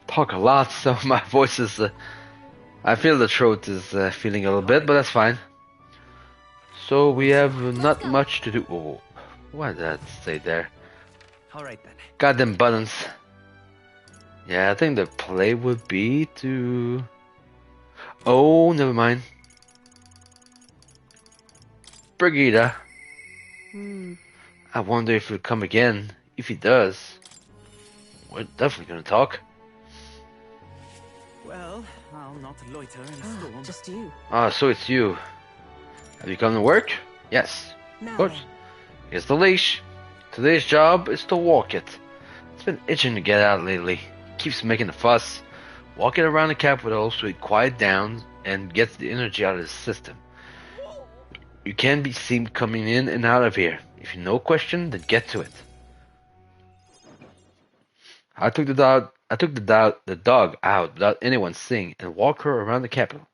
talk a lot, so my voice is. I feel the throat is feeling a little bit, but that's fine. So we have not much to do. Oh, what did that say there? All right then. Goddamn buttons. Yeah, I think the play would be to. Oh, never mind. Brigida. I wonder if he'll come again. If he does, we're definitely gonna talk. Well, I'll not loiter in a storm. Just you. Ah, so it's you. Have you come to work? Yes. Now Of course. then. Here's the leash. Today's job is to walk it. It's been itching to get out lately. Keeps making a fuss. Walk it around the capital so it quiet down and gets the energy out of the system. You can be seen coming in and out of here. If you no question, then get to it. I took the dog out without anyone seeing and walked her around the capital.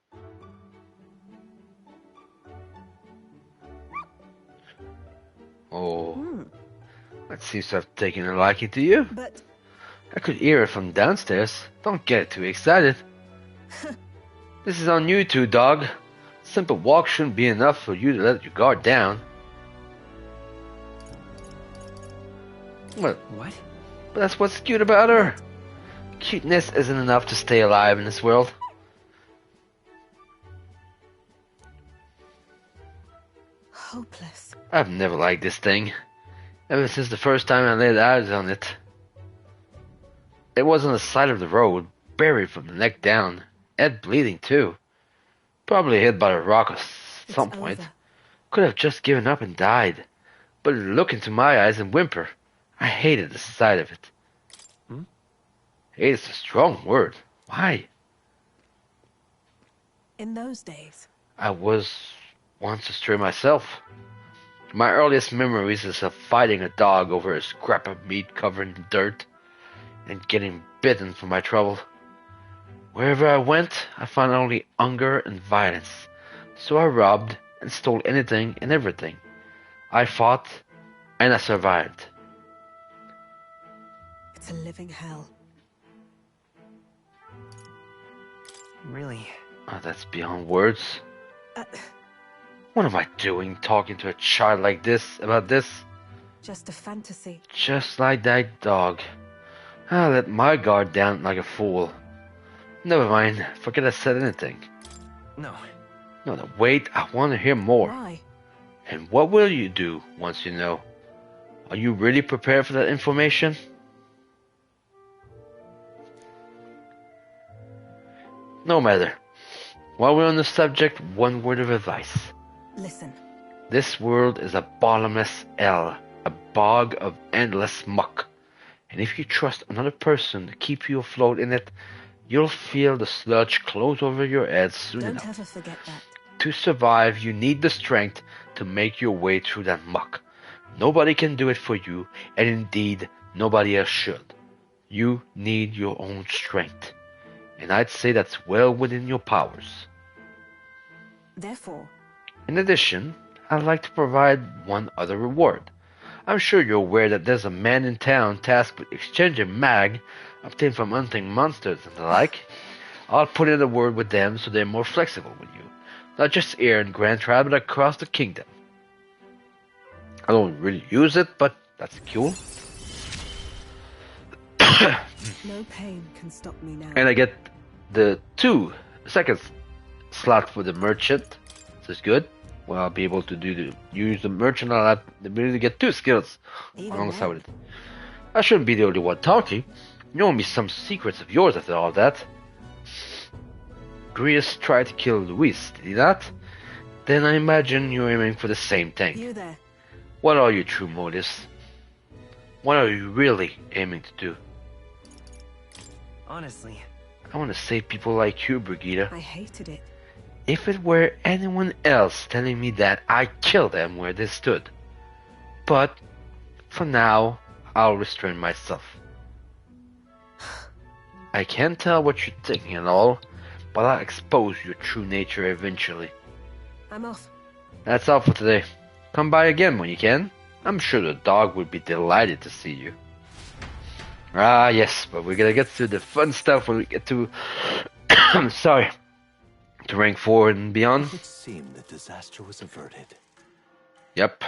Oh, that seems to have taken a liking to you. But I could hear it from downstairs. Don't get too excited. This is on you two, dog. Simple walk shouldn't be enough for you to let your guard down. What? What? But that's what's cute about her. Cuteness isn't enough to stay alive in this world. hopeless. I've never liked this thing. Ever since the first time I laid eyes on it. It was on the side of the road, buried from the neck down, head bleeding too. Probably hit by a rock at some point. Over. Could have just given up and died. But it'd look into my eyes and whimper. I hated the sight of it. Hate is a strong word. Why? In those days, I was once a stray myself. My earliest memories is of fighting a dog over a scrap of meat covered in dirt and getting bitten for my trouble. Wherever I went, I found only hunger and violence. So I robbed and stole anything and everything. I fought and I survived. it's a living hell. Really? Oh, that's beyond words. Uh, What am I doing talking to a child like this about this? just a fantasy. Just like that dog. I let my guard down like a fool. Never mind, forget I said anything. No. No, wait, I want to hear more. Why? And what will you do once you know? Are you really prepared for that information? No matter. While we're on the subject, one word of advice. Listen, This world is a bottomless hell, a bog of endless muck. And if you trust another person to keep you afloat in it, you'll feel the sludge close over your head soon don't enough. ever forget that. To survive, you need the strength to make your way through that muck. Nobody can do it for you, and indeed, nobody else should. You need your own strength. And I'd say that's well within your powers. Therefore, In addition, I'd like to provide one other reward. I'm sure you're aware that there's a man in town tasked with exchanging mag obtained from hunting monsters and the like. I'll put in a word with them so they're more flexible with you. Not just here in Grand Tribe, but across the kingdom. I don't really use it, but that's cool. no pain can stop me now. And I get the 2 seconds slot for the merchant. This is good. Well, I'll be able to use the merchant. I'll have the ability to get 2 skills alongside with it. I shouldn't be the only one talking. You owe me some secrets of yours after all that. Grius tried to kill Luis, did he not? Then I imagine you're aiming for the same thing. You there? What are your true motives? What are you really aiming to do? Honestly, I want to save people like you, Brigida. I hated it. If it were anyone else telling me that, I'd kill them where they stood. But, for now, I'll restrain myself. I can't tell what you're thinking and all, but I'll expose your true nature eventually. I'm off. That's all for today. Come by again when you can. I'm sure the dog would be delighted to see you. Ah, yes, but we're gonna get to the fun stuff when we get to... sorry. To rank 4 and beyond. It would seem the disaster was averted. Yep.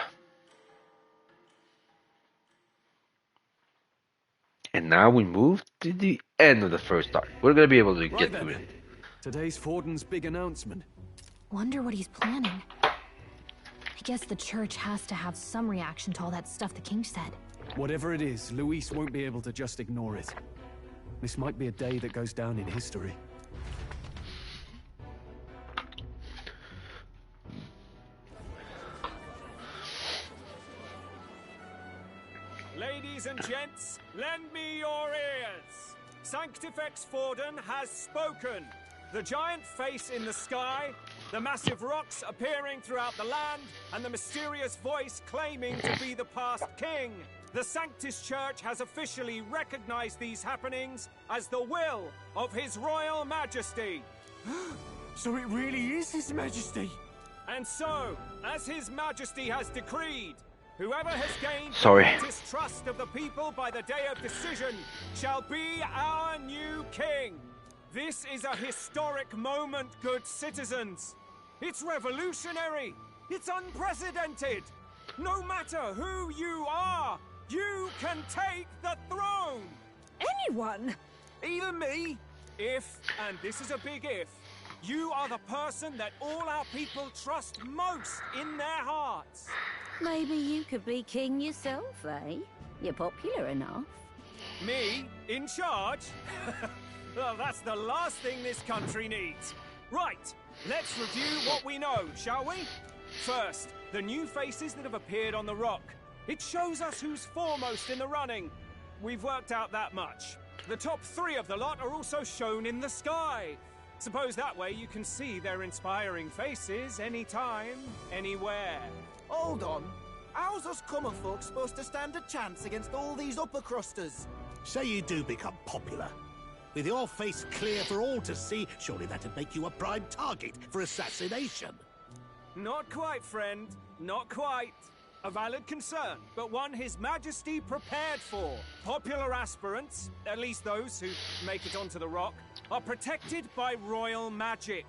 And now we move to the end of the first arc. We're gonna be able to get through it. Today's Forden's big announcement. Wonder what he's planning. I guess the church has to have some reaction to all that stuff the king said. Whatever it is, Luis won't be able to just ignore it. This might be a day that goes down in history. Ladies and gents, lend me your ears. Sanctifex Forden has spoken. The giant face in the sky, the massive rocks appearing throughout the land, and the mysterious voice claiming to be the past king. The Sanctus Church has officially recognized these happenings as the will of His Royal Majesty. So it really is His Majesty? And so, as His Majesty has decreed, whoever has gained the greatest trust of the people by the day of decision shall be our new king. This is a historic moment, good citizens. It's revolutionary. It's unprecedented. No matter who you are, you can take the throne. Anyone? Even me. If, and this is a big if, you are the person that all our people trust most in their hearts. Maybe you could be king yourself, eh? You're popular enough. Me? In charge? Well, that's the last thing this country needs. Right, let's review what we know, shall we? First, the new faces that have appeared on the rock. It shows us who's foremost in the running. We've worked out that much. The top 3 of the lot are also shown in the sky. Suppose that way you can see their inspiring faces anytime, anywhere. Hold on. How's us common folk supposed to stand a chance against all these upper crusters? Say you do become popular. With your face clear for all to see, surely that'd make you a prime target for assassination. Not quite, friend. Not quite. A valid concern, but one His Majesty prepared for. Popular aspirants, at least those who make it onto the rock, are protected by royal magic.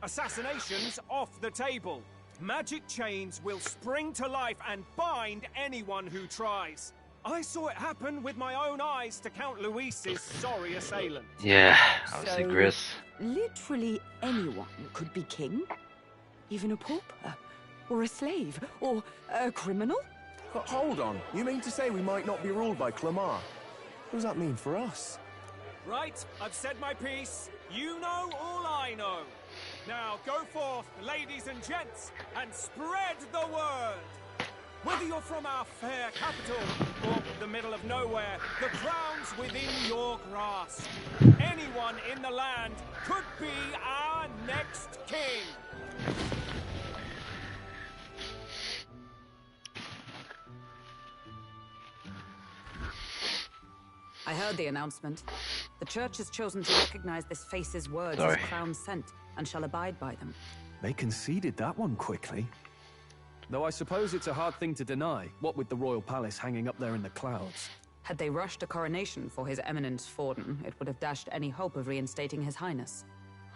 Assassinations off the table. Magic chains will spring to life and bind anyone who tries. I saw it happen with my own eyes to Count Luis's sorry assailant. Yeah, obviously, Chris. Literally anyone could be king? Even a pauper? Or a slave? Or a criminal? Hold on. You mean to say we might not be ruled by Clamar? What does that mean for us? Right, I've said my piece. You know all I know. Now go forth, ladies and gents, and spread the word. Whether you're from our fair capital or the middle of nowhere, the crown's within your grasp. Anyone in the land could be our next king. I heard the announcement. The church has chosen to recognize this face's words as crown sent and shall abide by them. They conceded that one quickly. Though I suppose it's a hard thing to deny, what with the royal palace hanging up there in the clouds. Had they rushed a coronation for His Eminence Forden, it would have dashed any hope of reinstating His Highness.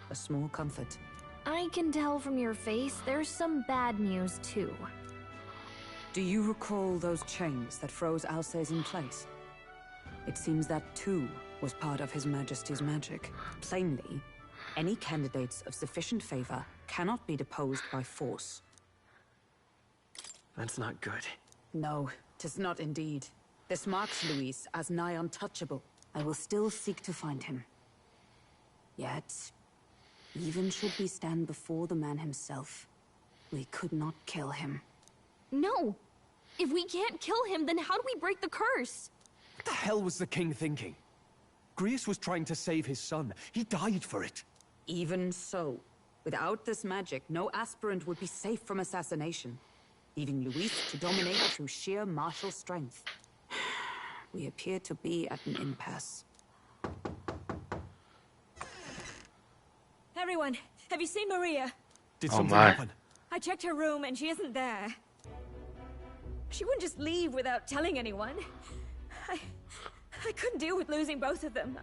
A small comfort. I can tell from your face there's some bad news, too. Do you recall those chains that froze Alsace in place? It seems that, too, was part of His Majesty's magic. Plainly, Any candidates of sufficient favor cannot be deposed by force. That's not good. No, 'tis not indeed. This marks Luis as nigh untouchable. I will still seek to find him. Yet, even should we stand before the man himself, we could not kill him. No! If we can't kill him, then how do we break the curse? What the hell was the king thinking? Grius was trying to save his son. He died for it. Even so, without this magic, no aspirant would be safe from assassination, leaving Luis to dominate through sheer martial strength. We appear to be at an impasse. Everyone, have you seen Maria? Did something happen? I checked her room and she isn't there. She wouldn't just leave without telling anyone. I couldn't deal with losing both of them.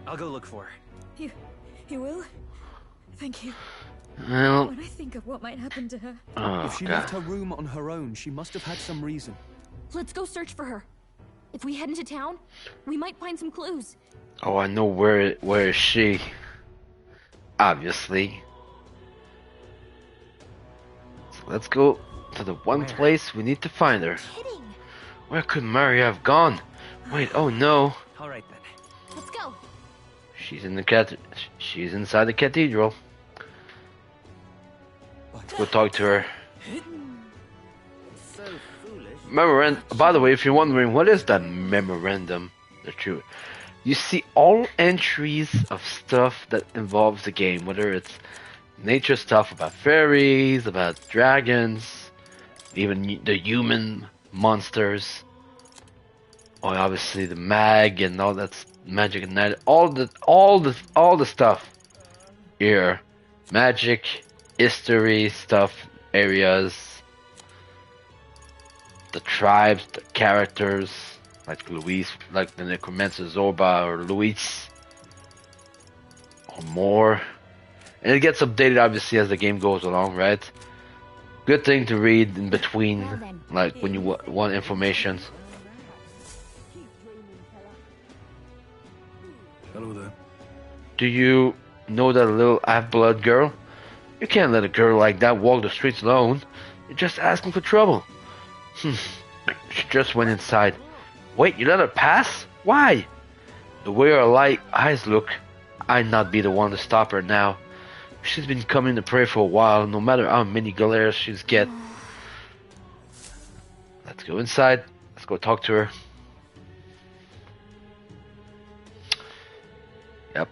I'll go look for her. You will? Thank you. Well, When I think of what might happen to her. If she left her room on her own, she must have had some reason. Let's go search for her. If we head into town, we might find some clues. Oh, I know where is she? Obviously. So let's go to the one place we need to find her. Where could Maria have gone? Wait, oh no. All right then. Let's go. She's in the She's inside the cathedral. Let's go talk to her. So foolish. By the way, if you're wondering what is that memorandum, the truth, you see all entries of stuff that involves the game, whether it's nature stuff about fairies, about dragons, even the human monsters, or obviously the mag and all that's magic and that, all the stuff here, magic, history stuff, areas, the tribes, the characters, like Luis, like the Necromancer Zorba or Luis, or more. And it gets updated obviously as the game goes along, right? Good thing to read in between, like when you want information. Hello there. Do you know that little half-blood girl? You can't let a girl like that walk the streets alone. You're just asking for trouble. She just went inside. Wait, you let her pass? Why? The way her eyes look, I'd not be the one to stop her now. She's been coming to pray for a while, no matter how many glares she's get. Let's go inside. Let's go talk to her. Yep,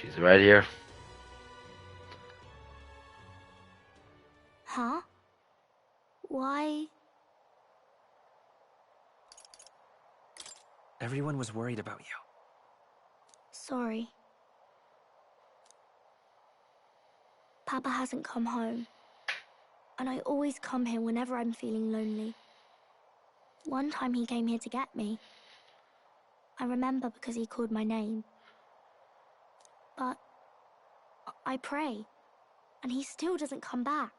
she's right here. Huh? Why? Everyone was worried about you. Sorry. Papa hasn't come home. And I always come here whenever I'm feeling lonely. One time he came here to get me. I remember because he called my name. But I pray, and he still doesn't come back.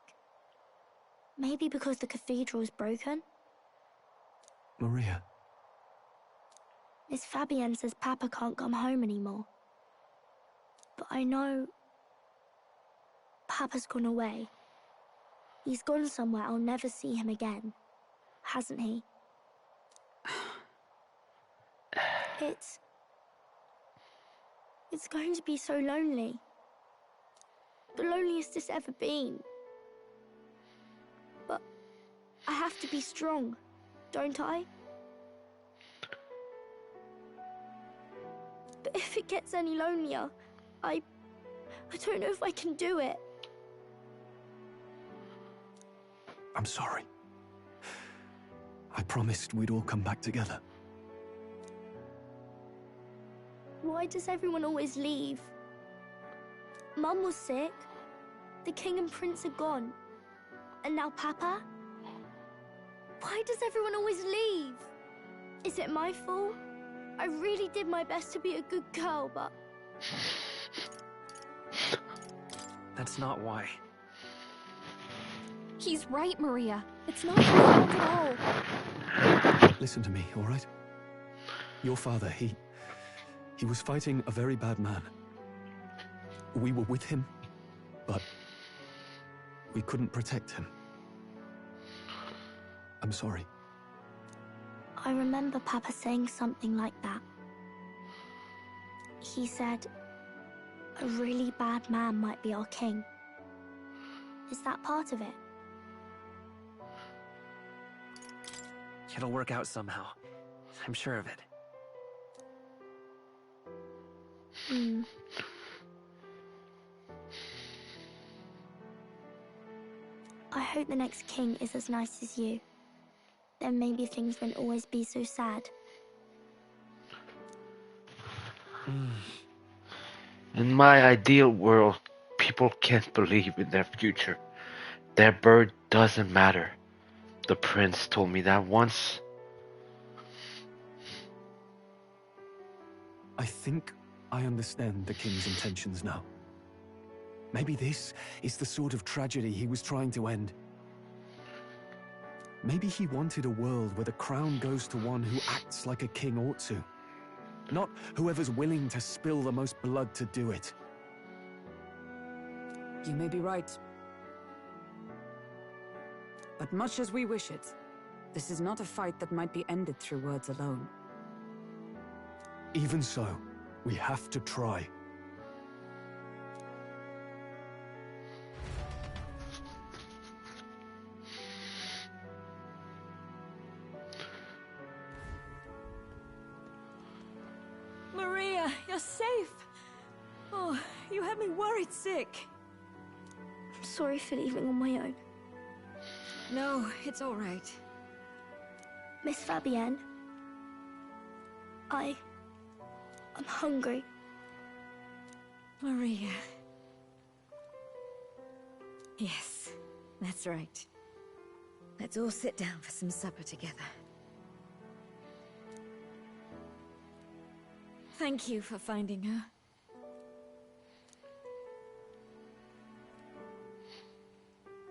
Maybe because the cathedral's broken? Maria. Miss Fabienne says Papa can't come home anymore. But I know Papa's gone away. He's gone somewhere I'll never see him again, hasn't he? It's going to be so lonely. The loneliest it's ever been. But I have to be strong, don't I? But if it gets any lonelier, I don't know if I can do it. I'm sorry. I promised we'd all come back together. Why does everyone always leave? Mum was sick. The king and prince are gone. And now Papa? Why does everyone always leave? Is it my fault? I really did my best to be a good girl, but... That's not why. He's right, Maria. It's not your fault at all. Listen to me, all right? Your father, he He was fighting a very bad man. We were with him, but we couldn't protect him. I'm sorry. I remember Papa saying something like that. He said, a really bad man might be our king. Is that part of it? It'll work out somehow. I'm sure of it. I hope the next king is as nice as you. Then maybe things won't always be so sad. In my ideal world, people can't believe in their future. Their birth doesn't matter. The prince told me that once. I think I understand the king's intentions now. Maybe this is the sort of tragedy he was trying to end. Maybe he wanted a world where the crown goes to one who acts like a king ought to. Not whoever's willing to spill the most blood to do it. You may be right. But much as we wish it, this is not a fight that might be ended through words alone. Even so, we have to try. Maria, you're safe. Oh, you had me worried sick. I'm sorry for leaving on my own. No, it's all right. Miss Fabienne, I'm hungry. Maria. Yes, that's right. Let's all sit down for some supper together. Thank you for finding her.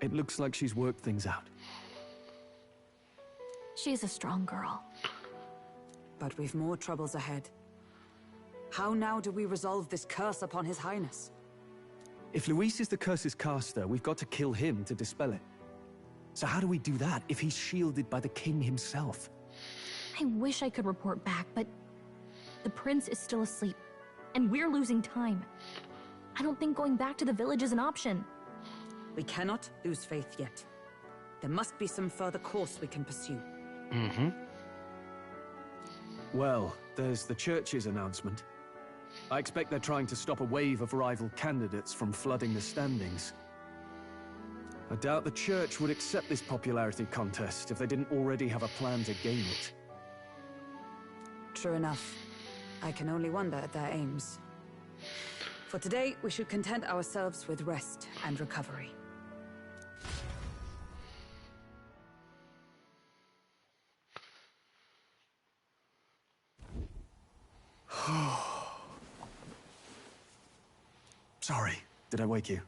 It looks like she's worked things out. She's a strong girl. But we've more troubles ahead. How now do we resolve this curse upon His Highness? If Luis is the curse's caster, we've got to kill him to dispel it. So how do we do that if he's shielded by the king himself? I wish I could report back, but the prince is still asleep, and we're losing time. I don't think going back to the village is an option. We cannot lose faith yet. There must be some further course we can pursue. Well, there's the church's announcement. I expect they're trying to stop a wave of rival candidates from flooding the standings. I doubt the church would accept this popularity contest if they didn't already have a plan to gain it. True enough. I can only wonder at their aims. For today, we should content ourselves with rest and recovery. Sorry, did I wake you?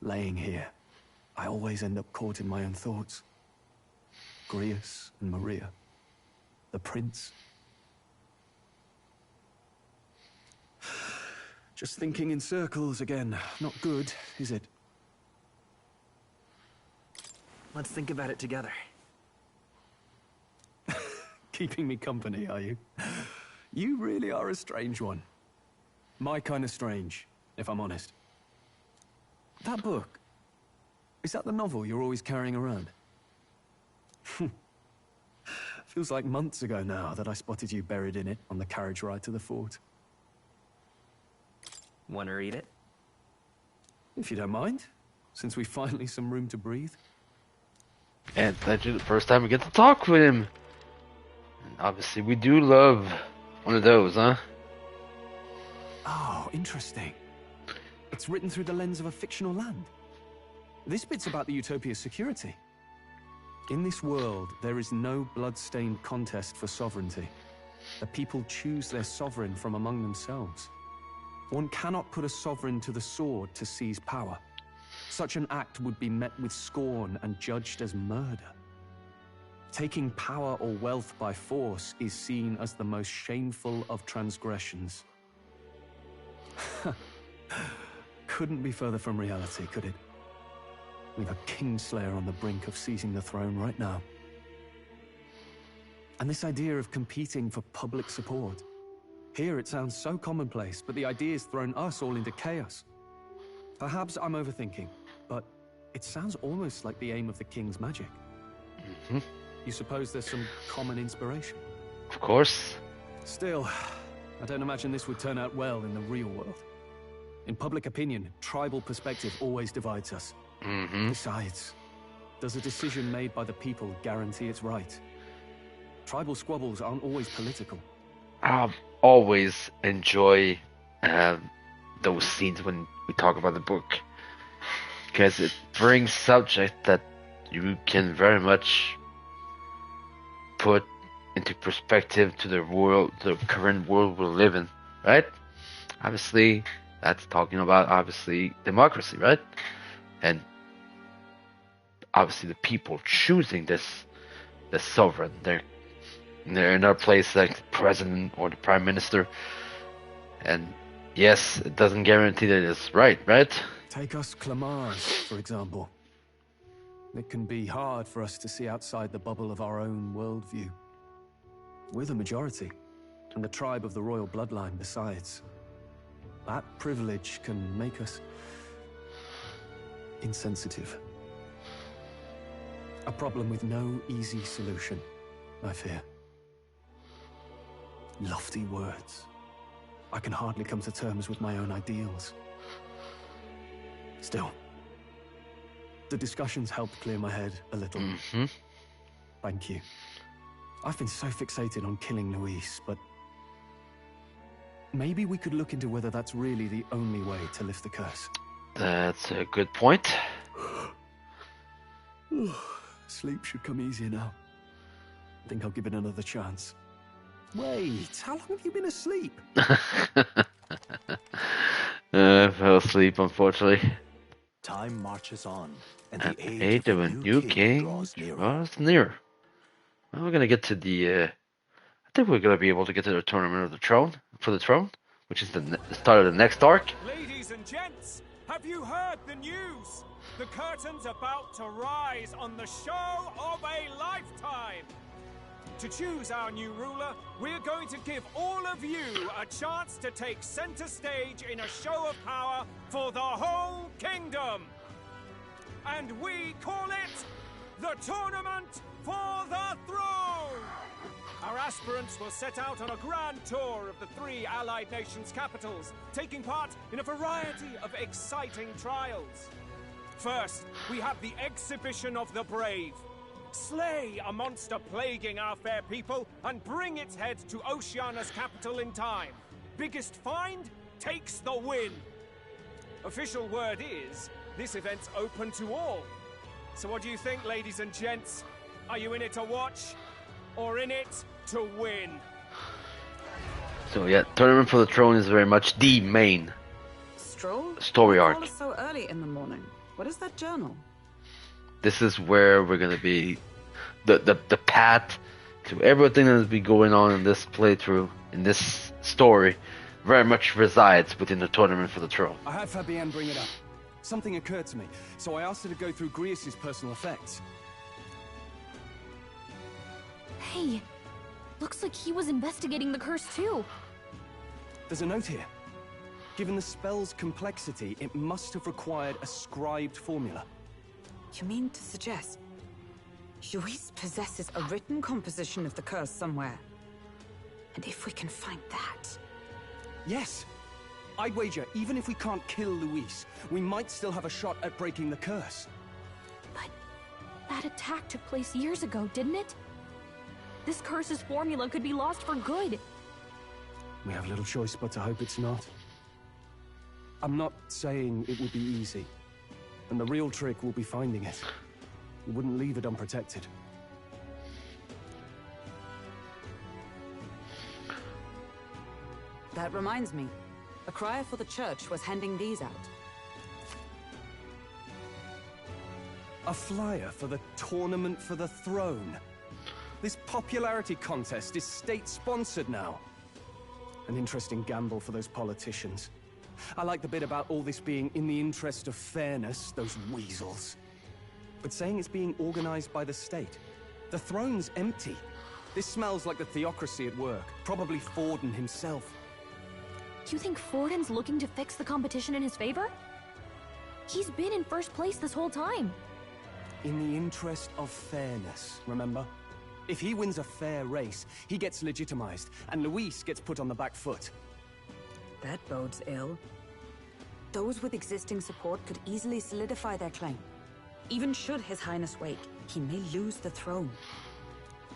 Laying here, I always end up caught in my own thoughts. Grius and Maria, the prince. Just thinking in circles again. Not good, is it? Let's think about it together. Keeping me company, are you? You really are a strange one. My kind of strange, if I'm honest. That book, is that the novel you're always carrying around? Feels like months ago now that I spotted you buried in it on the carriage ride to the fort. Want to read it? If you don't mind, since we finally some room to breathe. And that's the first time we get to talk with him. And obviously we do love one of those, huh? Oh, interesting. It's written through the lens of a fictional land. This bit's about the Utopia's security. In this world, there is no blood-stained contest for sovereignty. The people choose their sovereign from among themselves. One cannot put a sovereign to the sword to seize power. Such an act would be met with scorn and judged as murder. Taking power or wealth by force is seen as the most shameful of transgressions. Couldn't be further from reality, could it? We've a Kingslayer on the brink of seizing the throne right now. And this idea of competing for public support. Here it sounds so commonplace, but the idea's thrown us all into chaos. Perhaps I'm overthinking, but it sounds almost like the aim of the King's magic. Mm-hmm. You suppose there's some common inspiration? Of course. Still, I don't imagine this would turn out well in the real world. In public opinion, tribal perspective always divides us. Mm-hmm. Besides, does a decision made by the people guarantee it's right? Tribal squabbles aren't always political. I always enjoy those scenes when we talk about the book, because it brings subject that you can very much put into perspective to the world, the current world we live in, right? Obviously, that's talking about democracy, right? And obviously the people choosing this sovereign. They're in a place like the president or the prime minister. And yes, it doesn't guarantee that it's right? Take us Clamars, for example. It can be hard for us to see outside the bubble of our own worldview. We're the majority, and the tribe of the royal bloodline besides. That privilege can make us insensitive. A problem with no easy solution, I fear. Lofty words. I can hardly come to terms with my own ideals. Still, the discussions helped clear my head a little. Mm-hmm. Thank you. I've been so fixated on killing Luis, but maybe we could look into whether that's really the only way to lift the curse. That's a good point. Sleep should come easier now. I think I'll give it another chance. Wait, how long have you been asleep? I fell asleep, unfortunately. Time marches on, and the age of a new king draws near. Well, we're gonna get to the. I think we're gonna be able to get to the tournament of the throne for the throne, which is the start of the next arc. Ladies and gents, have you heard the news? The curtain's about to rise on the show of a lifetime. To choose our new ruler, we're going to give all of you a chance to take center stage in a show of power for the whole kingdom. And we call it the Tournament for the Throne. Our aspirants will set out on a grand tour of the 3 allied nations' capitals, taking part in a variety of exciting trials. First, we have the Exhibition of the Brave. Slay a monster plaguing our fair people and bring its head to Oceania's capital in time. Biggest find takes the win. Official word is, this event's open to all. So what do you think, ladies and gents? Are you in it to watch, or in it to win? So yeah, Tournament for the Throne is very much the main story arc. So early in the morning. What is that journal? This is where we're gonna be the path to everything that's been going on in this playthrough, in this story, very much resides within the Tournament for the Throne. I had Fabienne bring it up. Something occurred to me, so I asked her to go through Grius' personal effects. Hey, looks like he was investigating the curse too. There's a note here. Given the spell's complexity, it must have required a scribed formula. You mean to suggest Luis possesses a written composition of the curse somewhere? And if we can find that... Yes! I'd wager, even if we can't kill Luis, we might still have a shot at breaking the curse. But that attack took place years ago, didn't it? This curse's formula could be lost for good. We have little choice but to hope it's not. I'm not saying it would be easy. And the real trick will be finding it. We wouldn't leave it unprotected. That reminds me. A crier for the church was handing these out. A flyer for the Tournament for the Throne. This popularity contest is state-sponsored now. An interesting gamble for those politicians. I like the bit about all this being in the interest of fairness, those weasels. But saying it's being organized by the state. The throne's empty. This smells like the theocracy at work. Probably Forden himself. Do you think Forden's looking to fix the competition in his favor? He's been in first place this whole time. In the interest of fairness, remember? If he wins a fair race, he gets legitimized, and Luis gets put on the back foot. That bodes ill. Those with existing support could easily solidify their claim. Even should His Highness wake, he may lose the throne.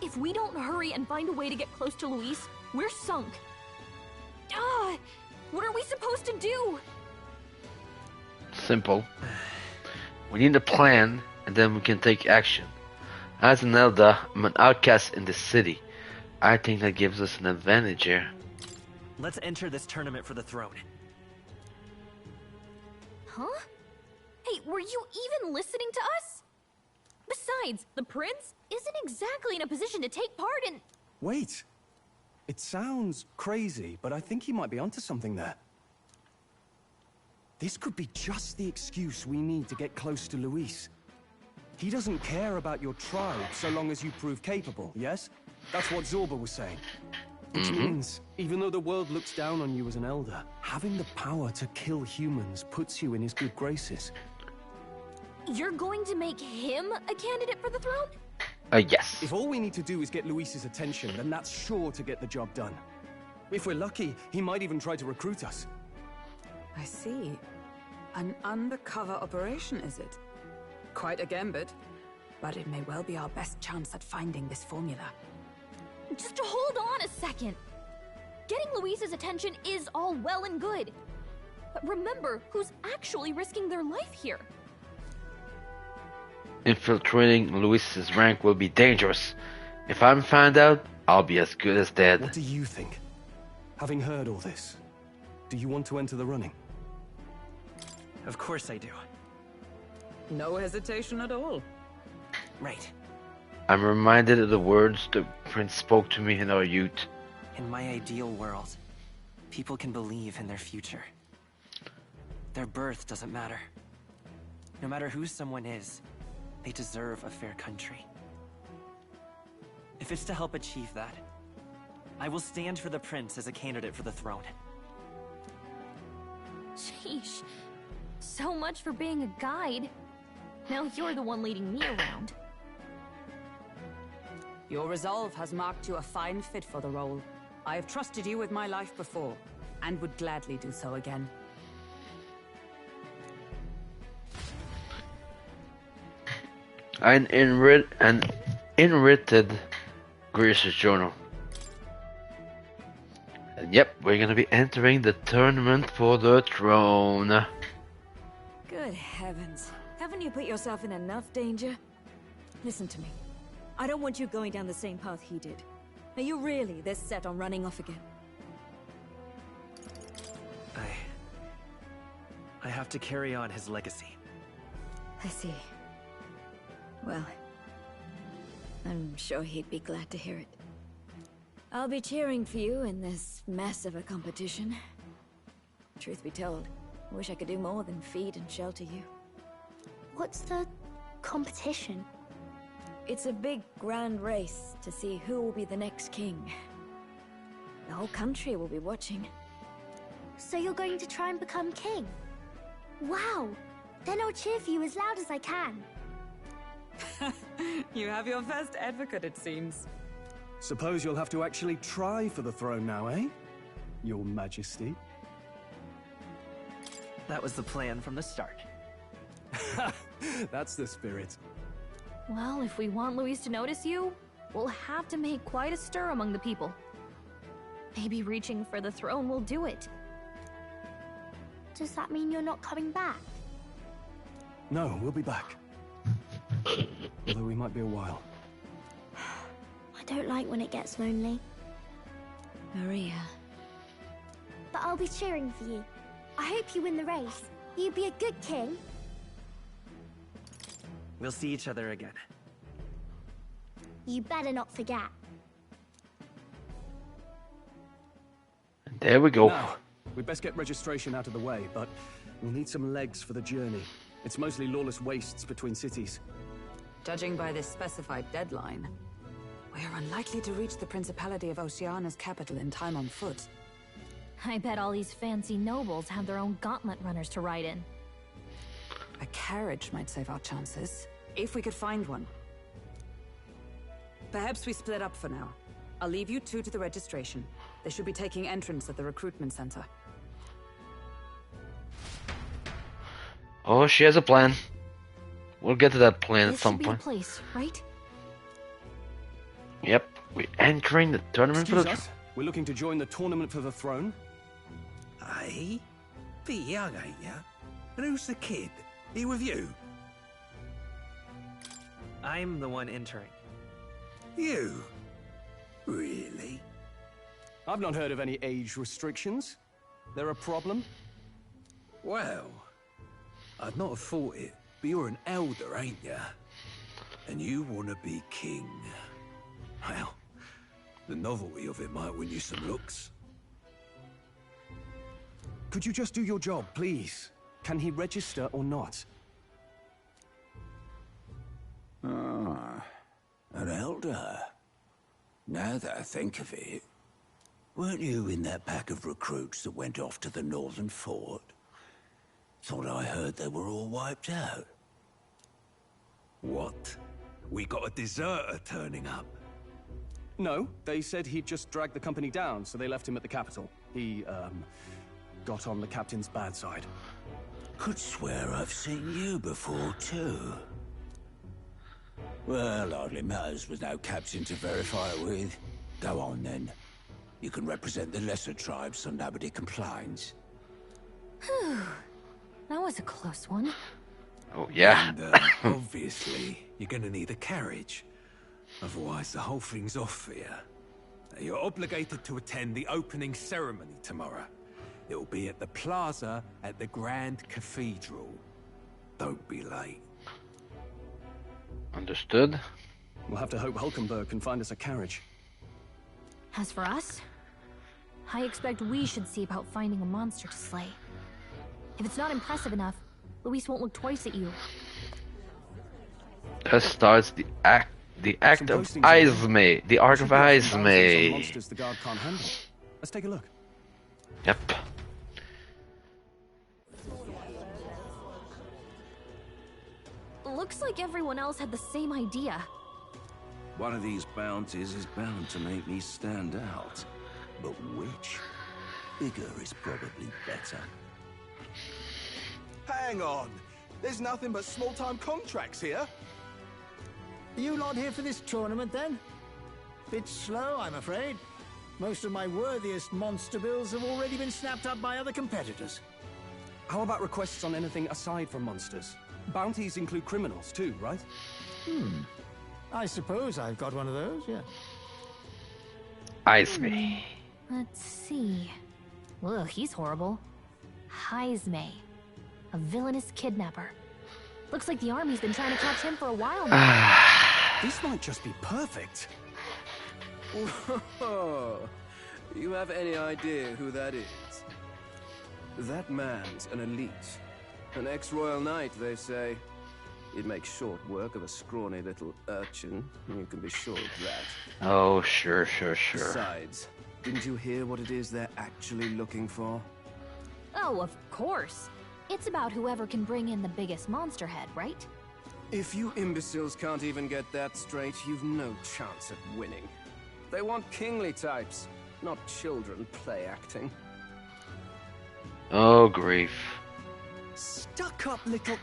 If we don't hurry and find a way to get close to Luis, we're sunk. Ah! What are we supposed to do? Simple. We need a plan, and then we can take action. As an elder, I'm an outcast in the city. I think that gives us an advantage here. Let's enter this tournament for the throne. Huh? Hey, were you even listening to us? Besides, the prince isn't exactly in a position to take part in... Wait. It sounds crazy, but I think he might be onto something there. This could be just the excuse we need to get close to Luis. He doesn't care about your tribe so long as you prove capable, yes? That's what Zorba was saying. Which means, even though the world looks down on you as an elder, having the power to kill humans puts you in his good graces. You're going to make him a candidate for the throne? Yes. If all we need to do is get Luis's attention, then that's sure to get the job done. If we're lucky, he might even try to recruit us. I see. An undercover operation, is it? Quite a gambit, but it may well be our best chance at finding this formula. Just hold on a second. Getting Luis's attention is all well and good. But remember who's actually risking their life here. Infiltrating Luis's rank will be dangerous. If I'm found out, I'll be as good as dead. What do you think? Having heard all this, do you want to enter the running? Of course I do. No hesitation at all. Right. I'm reminded of the words the prince spoke to me in our youth. In my ideal world, people can believe in their future. Their birth doesn't matter. No matter who someone is, they deserve a fair country. If it's to help achieve that, I will stand for the prince as a candidate for the throne. Sheesh. So much for being a guide. Now you're the one leading me around. Your resolve has marked you a fine fit for the role. I have trusted you with my life before, and would gladly do so again. An enwritten Greece's journal. And yep, we're gonna be entering the tournament for the throne. Good heavens. Haven't you put yourself in enough danger? Listen to me. I don't want you going down the same path he did. Are you really this set on running off again? I have to carry on his legacy. I see. Well, I'm sure he'd be glad to hear it. I'll be cheering for you in this mess of a competition. Truth be told, I wish I could do more than feed and shelter you. What's the competition? It's a big, grand race to see who will be the next king. The whole country will be watching. So you're going to try and become king? Wow! Then I'll cheer for you as loud as I can. You have your first advocate, it seems. Suppose you'll have to actually try for the throne now, eh? Your Majesty. That was the plan from the start. That's the spirit. Well, if we want Luis to notice you, we'll have to make quite a stir among the people. Maybe reaching for the throne will do it. Does that mean you're not coming back? No, we'll be back. Although we might be a while. I don't like when it gets lonely. Maria. But I'll be cheering for you. I hope you win the race. You'd be a good king. We'll see each other again. You better not forget. There we go. Now, we'd best get registration out of the way, but we'll need some legs for the journey. It's mostly lawless wastes between cities. Judging by this specified deadline, we are unlikely to reach the Principality of Oceana's capital in time on foot. I bet all these fancy nobles have their own gauntlet runners to ride in. A carriage might save our chances, if we could find one. Perhaps we split up for now. I'll leave you two to the registration. They should be taking entrance at the recruitment center. Oh, she has a plan. We'll get to that plan at some This point. should be the place, right? Yep, we're entering the tournament for Excuse the... us, we're looking to join the tournament for the throne. Aye? Bit young, ain't ya? And who's the kid? He with you? I'm the one entering. You? Really? I've not heard of any age restrictions. There a problem? Well, I'd not have thought it, but you're an elder, ain't ya? And you want to be king. Well, the novelty of it might win you some looks. Could you just do your job, please? Can he register or not? Ah, an elder. Now that I think of it, weren't you in that pack of recruits that went off to the northern fort? Thought I heard they were all wiped out. What? We got a deserter turning up? No, they said he'd just dragged the company down, so they left him at the capital. He, got on the captain's bad side. Could swear I've seen you before, too. Well, hardly matters with no captain to verify it with. Go on, then. You can represent the lesser tribes so nobody complains. Whew. That was a close one. Oh, yeah. And, obviously, you're gonna need a carriage. Otherwise, the whole thing's off for you. You're obligated to attend the opening ceremony tomorrow. It'll be at the plaza at the Grand Cathedral. Don't be late. Understood. We'll have to hope Hulkenberg can find us a carriage. As for us, I expect we should see about finding a monster to slay. If it's not impressive enough, Luis won't look twice at you. That starts the act of Izme. The art of Izme. Monsters the guard can't handle. Let's take a look. Yep. Looks like everyone else had the same idea. One of these bounties is bound to make me stand out. But which? Bigger is probably better. Hang on. There's nothing but small-time contracts here. Are you lot here for this tournament, then? Bit slow, I'm afraid. Most of my worthiest monster bills have already been snapped up by other competitors. How about requests on anything aside from monsters? Bounties include criminals too, right? I suppose I've got one of those, yeah. Izme. Let's see. Ugh, he's horrible. Heisme. A villainous kidnapper. Looks like the army's been trying to catch him for a while now. This might just be perfect. Whoa. You have any idea who that is? That man's an elite. An ex-royal knight, they say. He'd make short work of a scrawny little urchin. You can be sure of that. Oh, sure. Besides, didn't you hear what it is they're actually looking for? Oh, of course. It's about whoever can bring in the biggest monster head, right? If you imbeciles can't even get that straight, you've no chance at winning. They want kingly types, not children play acting. Oh, grief. Stuck-up little...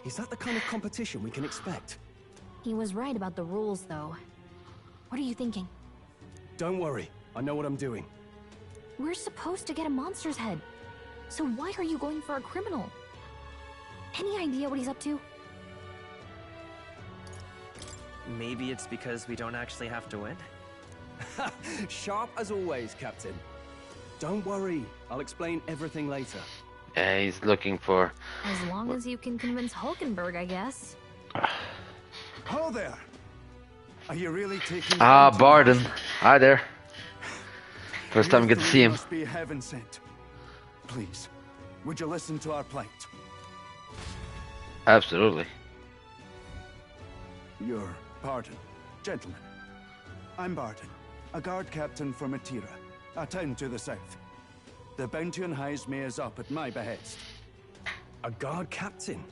Is that the kind of competition we can expect? He was right about the rules, though. What are you thinking? Don't worry, I know what I'm doing. We're supposed to get a monster's head. So why are you going for a criminal? Any idea what he's up to? Maybe it's because we don't actually have to win? Sharp as always, Captain. Don't worry, I'll explain everything later. Yeah, he's looking for... As long as you can convince Hulkenberg, I guess. Ho there! Are you really taking Barden. Hi there. First time I get to see him. Must be heaven sent. Please, would you listen to our plight? Absolutely. Your pardon, gentlemen. I'm Barden, a guard captain from Atira, a town to the south. The bounty on Highsmere is up at my behest. A guard captain?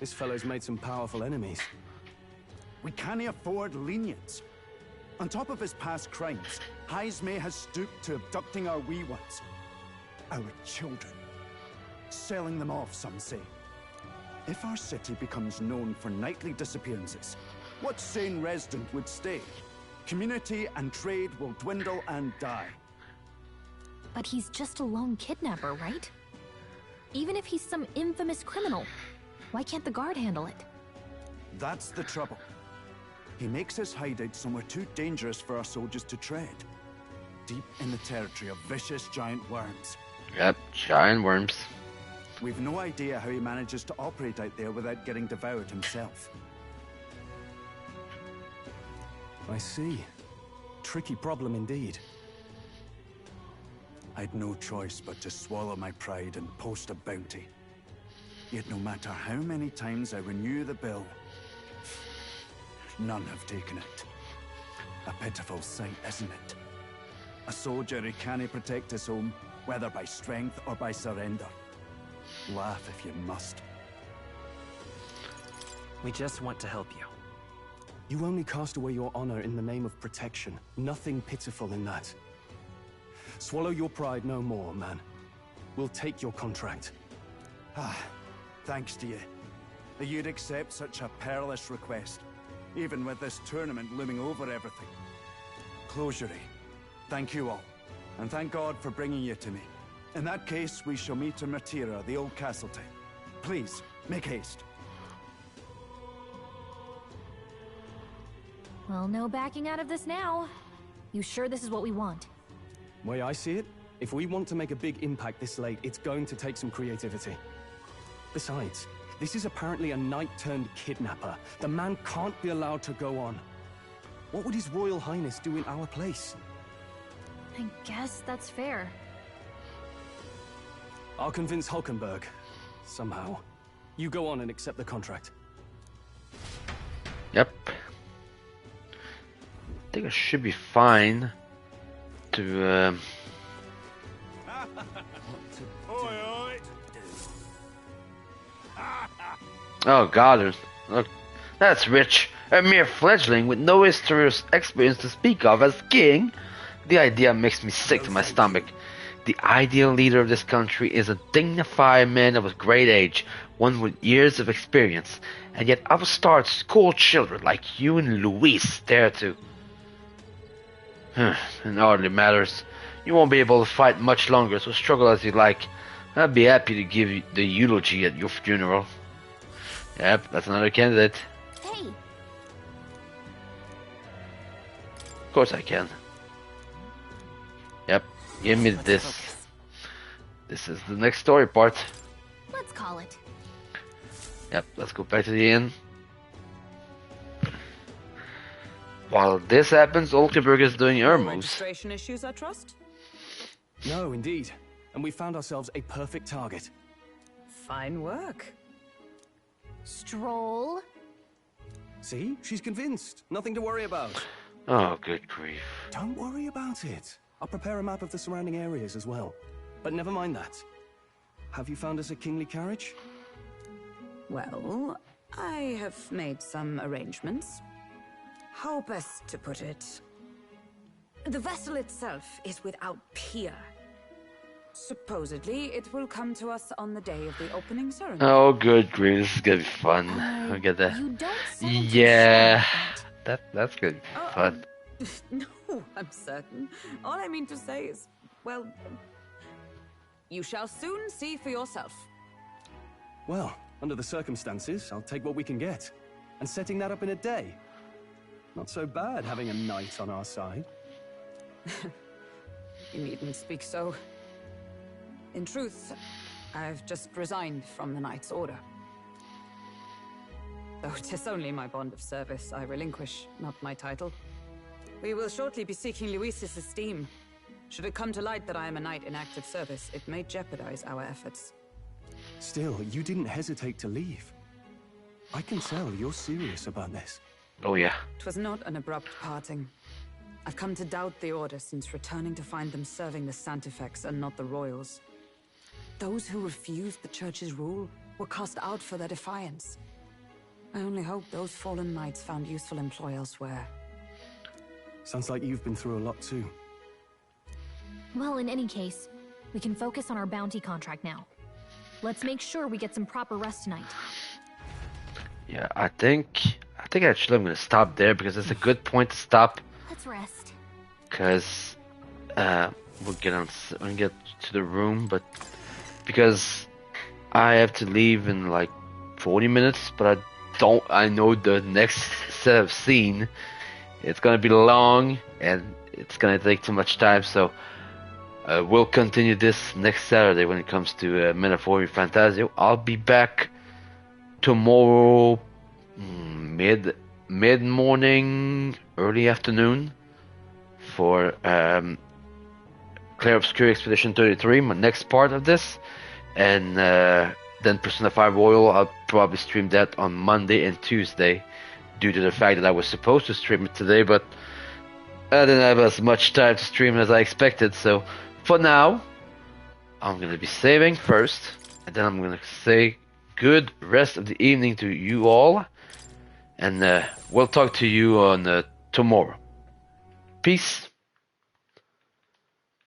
This fellow's made some powerful enemies. We can't afford lenience. On top of his past crimes, Highsmere has stooped to abducting our wee ones. Our children. Selling them off, some say. If our city becomes known for nightly disappearances, what sane resident would stay? Community and trade will dwindle and die. But he's just a lone kidnapper, right? Even if he's some infamous criminal, why can't the guard handle it? That's the trouble. He makes his hideout somewhere too dangerous for our soldiers to tread. Deep in the territory of vicious giant worms. Yep, giant worms. We've no idea how he manages to operate out there without getting devoured himself. I see. Tricky problem indeed. I'd no choice but to swallow my pride and post a bounty. Yet no matter how many times I renew the bill, none have taken it. A pitiful sight, isn't it? A soldier who can't protect his home, whether by strength or by surrender. Laugh if you must. We just want to help you. You only cast away your honor in the name of protection. Nothing pitiful in that. Swallow your pride no more, man. We'll take your contract. Thanks to you. That you'd accept such a perilous request, even with this tournament looming over everything. Closure, thank you all, and thank God for bringing you to me. In that case, we shall meet in Matira, the old castle town. Please, make haste. Well, no backing out of this now. You sure this is what we want? Way I see it, if we want to make a big impact this late, it's going to take some creativity. Besides, this is apparently a knight-turned-kidnapper. The man can't be allowed to go on. What would His Royal Highness do in our place? I guess that's fair. I'll convince Hulkenberg. Somehow. You go on and accept the contract. Yep. I think I should be fine to Oh god, look, that's rich. A mere fledgling with no history or experience to speak of as king. The idea makes me sick to my stomach. The ideal leader of this country is a dignified man of a great age, one with years of experience, and yet upstart school children like you and Luis dare to. It hardly matters. You won't be able to fight much longer, so struggle as you like. I'd be happy to give you the eulogy at your funeral. Yep, that's another candidate. Hey! Of course I can. Yep, give me this. This is the next story part. Let's call it. Yep, let's go back to the inn. While this happens, Olkeberg is doing her moves. Registration issues, I trust? No, indeed. And we found ourselves a perfect target. Fine work. Stroll. See? She's convinced. Nothing to worry about. Oh, good grief. Don't worry about it. I'll prepare a map of the surrounding areas as well. But never mind that. Have you found us a kingly carriage? Well, I have made some arrangements. How best to put it? The vessel itself is without peer. Supposedly, it will come to us on the day of the opening ceremony. Oh, good grief. This is gonna be fun. I'll get that. You don't yeah. That's gonna be fun. No, I'm certain. All I mean to say is, well, you shall soon see for yourself. Well, under the circumstances, I'll take what we can get. And setting that up in a day. Not so bad having a knight on our side. You needn't speak so. In truth, I've just resigned from the Knight's Order. Though 'tis only my bond of service I relinquish, not my title. We will shortly be seeking Luis's esteem. Should it come to light that I am a knight in active service, it may jeopardize our efforts. Still, you didn't hesitate to leave. I can tell you're serious about this. Oh yeah. 'Twas not an abrupt parting. I've come to doubt the Order since returning to find them serving the Santifex and not the Royals. Those who refused the Church's rule were cast out for their defiance. I only hope those fallen knights found useful employ elsewhere. Sounds like you've been through a lot too. Well, in any case, we can focus on our bounty contract now. Let's make sure we get some proper rest tonight. Yeah, I think actually I'm gonna stop there because it's a good point to stop. Let's rest. Because we'll get to the room, but because I have to leave in like 40 minutes, but I know the next set of scene, it's gonna be long and it's gonna take too much time, so we'll continue this next Saturday when it comes to Men of War ReFantazio. I'll be back tomorrow mid-morning, early afternoon for Clair Obscure Expedition 33, my next part of this, and then Persona 5 Royal. I'll probably stream that on Monday and Tuesday due to the fact that I was supposed to stream it today, but I didn't have as much time to stream as I expected, so for now I'm gonna be saving first, and then I'm gonna say good rest of the evening to you all, and we'll talk to you on tomorrow. Peace.